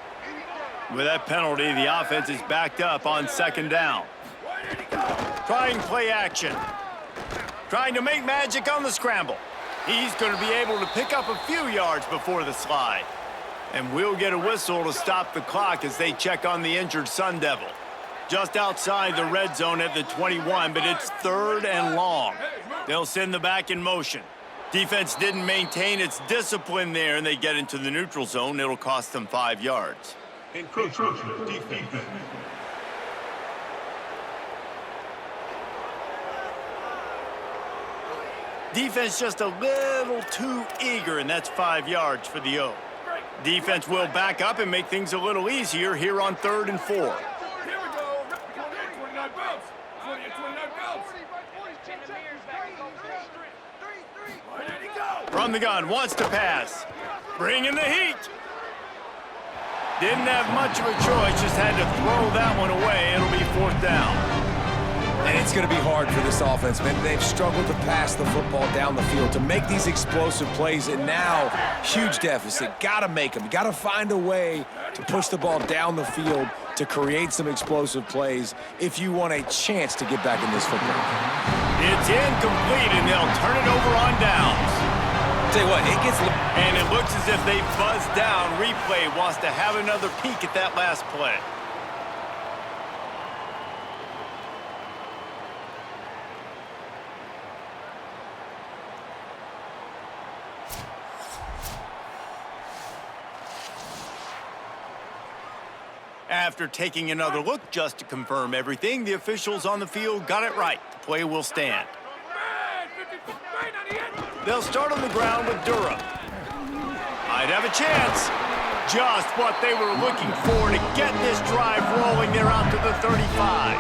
With that penalty, the offense is backed up on 2nd down. Trying play action. Trying to make magic on the scramble. He's going to be able to pick up a few yards before the slide. And we'll get a whistle to stop the clock as they check on the injured Sun Devil. Just outside the red zone at the 21, but it's 3rd and long. They'll send the back in motion. Defense didn't maintain its discipline there, and they get into the neutral zone. It'll cost them 5 yards. Encroachment defense. Defense just a little too eager, and that's 5 yards for the O. Defense will back up and make things a little easier here on 3rd and 4. Here we go. 29 bounce. 29 bounce. From the gun, wants to pass. Bringing the heat. Didn't have much of a choice, just had to throw that one away. It'll be 4th down. And it's going to be hard for this offense, man. They've struggled to pass the football down the field, to make these explosive plays, and now, huge deficit. Got to make them. Got to find a way to push the ball down the field to create some explosive plays if you want a chance to get back in this football game. It's incomplete, and they'll turn it over on downs. Tell you what, it gets... And it looks as if they buzzed down. Replay wants to have another peek at that last play. After taking another look just to confirm everything, the officials on the field got it right. The play will stand. They'll start on the ground with Durham. Might have a chance. Just what they were looking for to get this drive rolling. They're out to the 35.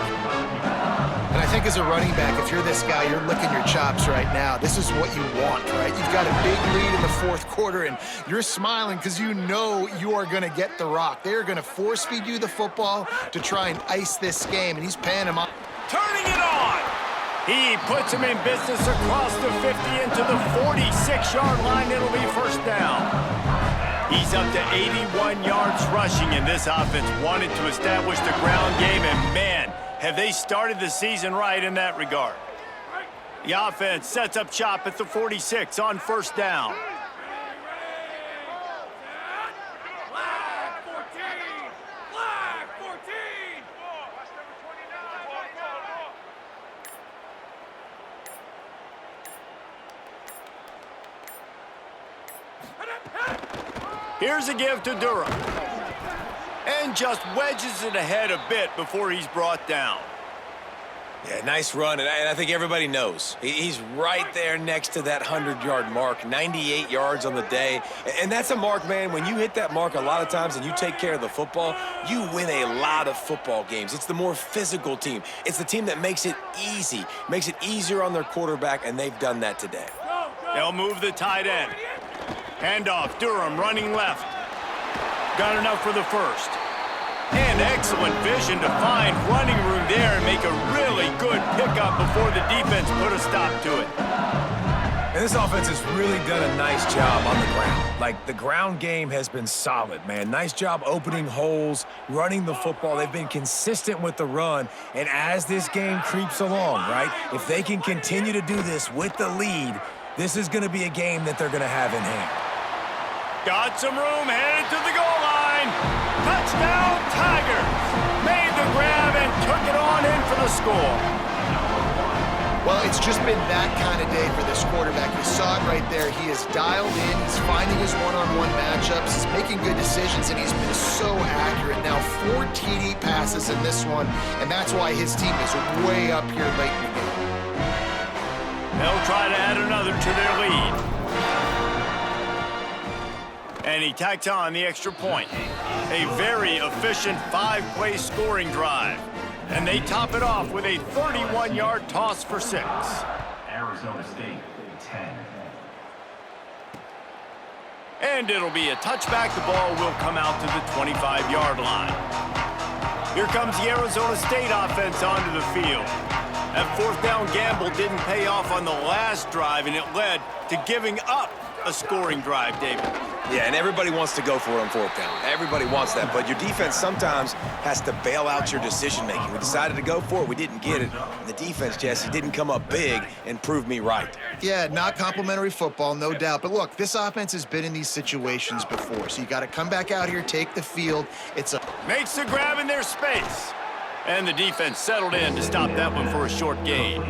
And I think as a running back, if you're this guy, you're licking your chops right now. This is what you want, right? You've got a big lead in the 4th quarter, and you're smiling because you know you are going to get the rock. They're going to force-feed you the football to try and ice this game, and he's paying him off. Turning it on. He puts him in business across the 50 into the 46-yard line. It'll be 1st down. He's up to 81 yards rushing, and this offense wanted to establish the ground game, and man, have they started the season right in that regard. The offense sets up shop at the 46 on 1st down. Here's a give to Durham. And just wedges it ahead a bit before he's brought down. Yeah, nice run, and I think everybody knows. He's right there next to that 100-yard mark, 98 yards on the day. And that's a mark, man, when you hit that mark a lot of times and you take care of the football, you win a lot of football games. It's the more physical team. It's the team that makes it easy, makes it easier on their quarterback, and they've done that today. They'll move the tight end. Handoff, Durham running left. Got enough for the first. And excellent vision to find running room there and make a really good pickup before the defense put a stop to it. And this offense has really done a nice job on the ground. Like, the ground game has been solid, man. Nice job opening holes, running the football. They've been consistent with the run. And as this game creeps along, right, if they can continue to do this with the lead, this is going to be a game that they're going to have in hand. Got some room, headed to the goal line. Touchdown, Tigers. Made the grab and took it on in for the score. Well, it's just been that kind of day for this quarterback. You saw it right there. He is dialed in. He's finding his one-on-one matchups. He's making good decisions, and he's been so accurate. Now, 4 TD passes in this one, and that's why his team is way up here late in the game. They'll try to add another to their lead. And he tacks on the extra point. A very efficient 5-play scoring drive. And they top it off with a 31-yard toss for 6. Arizona State, 10. And it'll be a touchback. The ball will come out to the 25-yard line. Here comes the Arizona State offense onto the field. That 4th down gamble didn't pay off on the last drive, and it led to giving up a scoring drive, David. Yeah, and everybody wants to go for it on 4th down. Everybody wants that, but your defense sometimes has to bail out your decision-making. We decided to go for it. We didn't get it. And the defense, Jesse, didn't come up big and prove me right. Yeah, not complimentary football, no doubt. But look, this offense has been in these situations before, so you got to come back out here, take the field. Makes the grab in their space. And the defense settled in to stop that one for a short gain.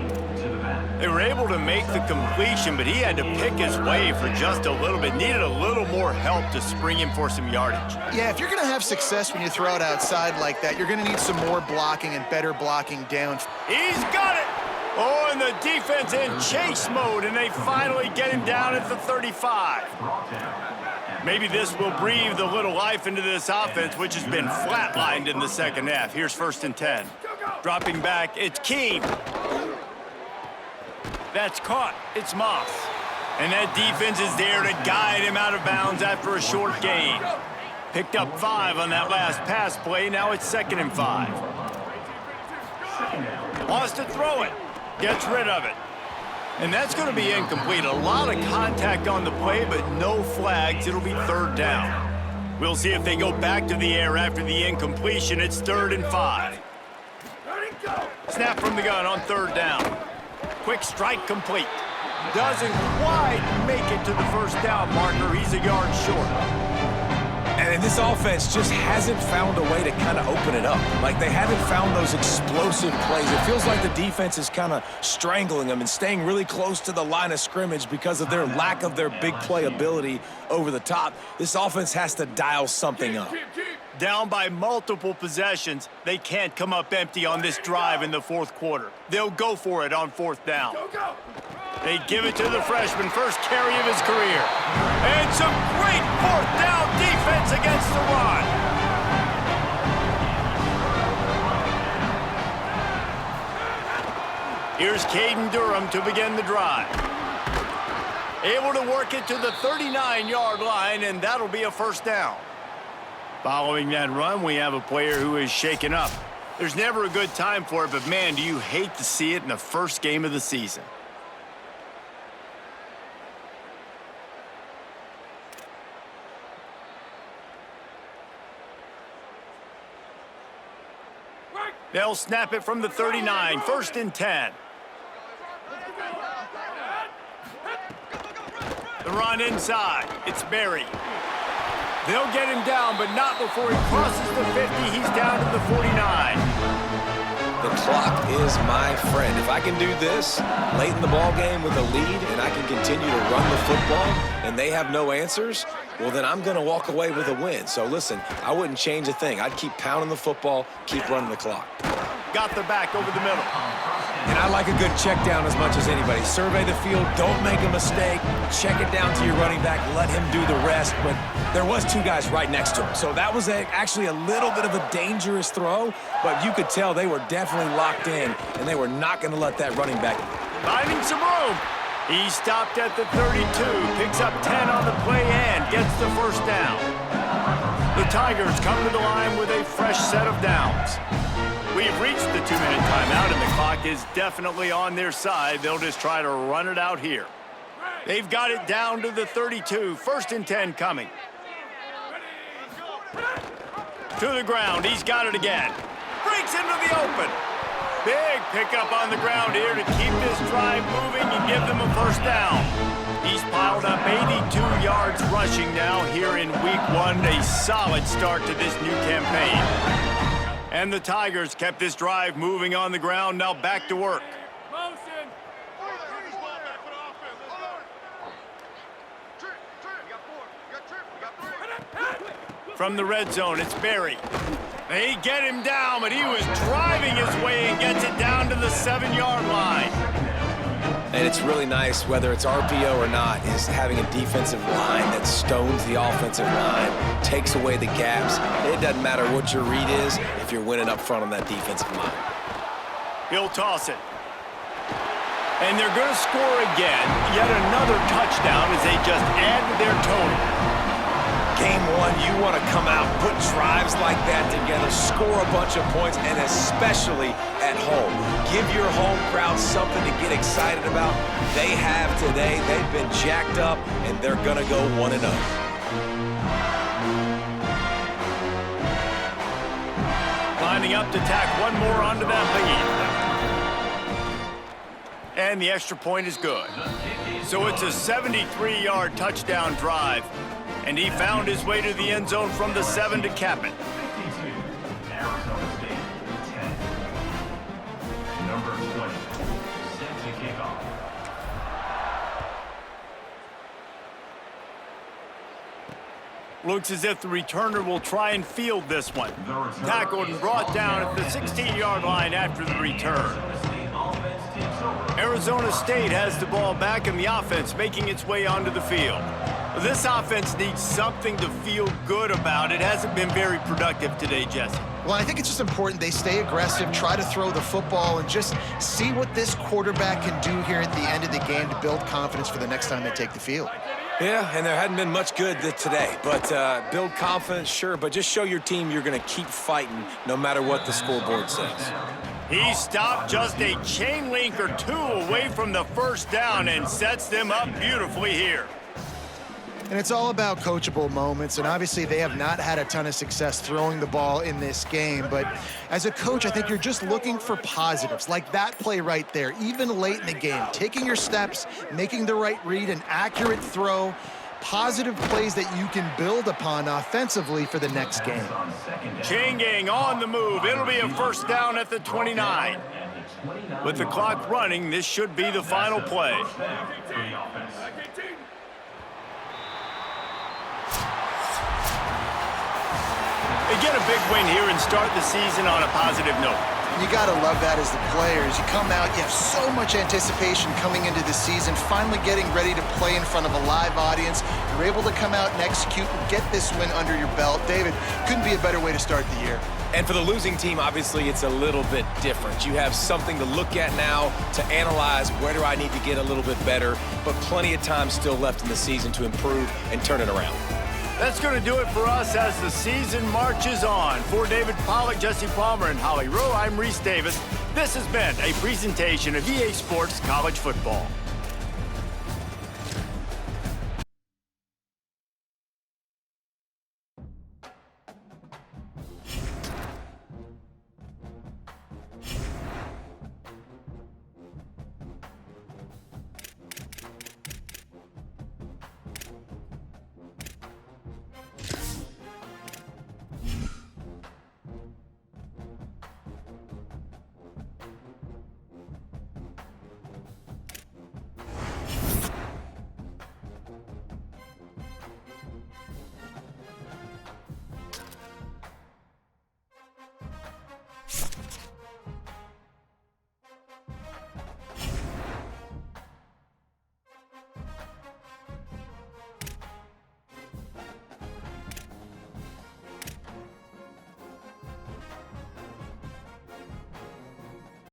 They were able to make the completion, but he had to pick his way for just a little bit. Needed a little more help to spring him for some yardage. Yeah, if you're going to have success when you throw it outside like that, you're going to need some more blocking and better blocking down. He's got it! Oh, and the defense in chase mode, and they finally get him down at the 35. Maybe this will breathe a little life into this offense, which has been flatlined in the second half. Here's 1st and 10. Dropping back, it's Keem. That's caught. It's Moss. And that defense is there to guide him out of bounds after a short gain. Picked up 5 on that last pass play. Now it's 2nd and 5. Wants to throw it. Gets rid of it. And that's going to be incomplete. A lot of contact on the play, but no flags. It'll be 3rd down. We'll see if they go back to the air after the incompletion. It's 3rd and 5. Snap from the gun on 3rd down. Quick strike complete. Doesn't quite make it to the 1st down marker. He's a yard short. And this offense just hasn't found a way to kind of open it up. Like, they haven't found those explosive plays. It feels like the defense is kind of strangling them and staying really close to the line of scrimmage because of their lack of their big play ability over the top. This offense has to dial something up. Down by multiple possessions, they can't come up empty on this drive in the 4th quarter. They'll go for it on 4th down. They give it to the freshman, first carry of his career. And some great 4th down defense against the run. Here's Caden Durham to begin the drive. Able to work it to the 39-yard line, and that'll be a 1st down. Following that run, we have a player who is shaken up. There's never a good time for it, but man, do you hate to see it in the first game of the season. They'll snap it from the 39, 1st and 10. The run inside, it's Berry. They'll get him down, but not before he crosses the 50. He's down to the 49. The clock is my friend. If I can do this late in the ball game with a lead and I can continue to run the football and they have no answers, well, then I'm going to walk away with a win. So, listen, I wouldn't change a thing. I'd keep pounding the football, keep running the clock. Got the back over the middle. And I like a good check down as much as anybody. Survey the field, don't make a mistake, check it down to your running back, let him do the rest. But there was 2 guys right next to him. So that was actually a little bit of a dangerous throw, but you could tell they were definitely locked in, and they were not going to let that running back. Finding some room. He stopped at the 32, picks up 10 on the play and gets the 1st down. The Tigers come to the line with a fresh set of downs. We've reached the 2-minute timeout, and the clock is definitely on their side. They'll just try to run it out here. They've got it down to the 32. 1st and 10 coming. To the ground. He's got it again. Breaks into the open. Big pickup on the ground here to keep this drive moving and give them a 1st down. He's piled up 82 yards rushing now here in week 1. A solid start to this new campaign. And the Tigers kept this drive moving on the ground. Now back to work. Motion. From the red zone, it's Barry. They get him down, but he was driving his way and gets it down to the 7-yard line. And it's really nice, whether it's RPO or not, is having a defensive line that stones the offensive line, takes away the gaps. It doesn't matter what your read is if you're winning up front on that defensive line. He'll toss it. And they're going to score again. Yet another touchdown as they just add to their total. Game 1, you want to come out, put drives like that together, score a bunch of points, and especially at home. Give your home crowd something to get excited about. They have today. They've been jacked up, and they're going to go 1-0. Lining up to tack one more onto that lead. And the extra point is good. So it's a 73-yard touchdown drive. And he found his way to the end zone from the 7 to cap it. 52, Arizona State, 10. Number 20, set to kick off. Looks as if the returner will try and field this one. Tackled and brought down at the 16-yard line after the return. Arizona State has the ball back in the offense, making its way onto the field. This offense needs something to feel good about. It hasn't been very productive today, Jesse. Well, I think it's just important they stay aggressive, try to throw the football, and just see what this quarterback can do here at the end of the game to build confidence for the next time they take the field. Yeah, and there hadn't been much good today. But build confidence, sure, but just show your team you're going to keep fighting no matter what the scoreboard says. He stopped just a chain link or two away from the 1st down and sets them up beautifully here. And it's all about coachable moments, and obviously they have not had a ton of success throwing the ball in this game. But as a coach, I think you're just looking for positives, like that play right there, even late in the game. Taking your steps, making the right read, an accurate throw, positive plays that you can build upon offensively for the next game. Chain gang on the move. It'll be a 1st down at the 29. With the clock running, this should be the final play. They get a big win here and start the season on a positive note. You got to love that as the players. You come out, you have so much anticipation coming into the season, finally getting ready to play in front of a live audience. You're able to come out and execute and get this win under your belt. David, couldn't be a better way to start the year. And for the losing team, obviously, it's a little bit different. You have something to look at now to analyze where do I need to get a little bit better, but plenty of time still left in the season to improve and turn it around. That's going to do it for us as the season marches on. For David Pollack, Jesse Palmer, and Holly Rowe, I'm Reese Davis. This has been a presentation of EA Sports College Football.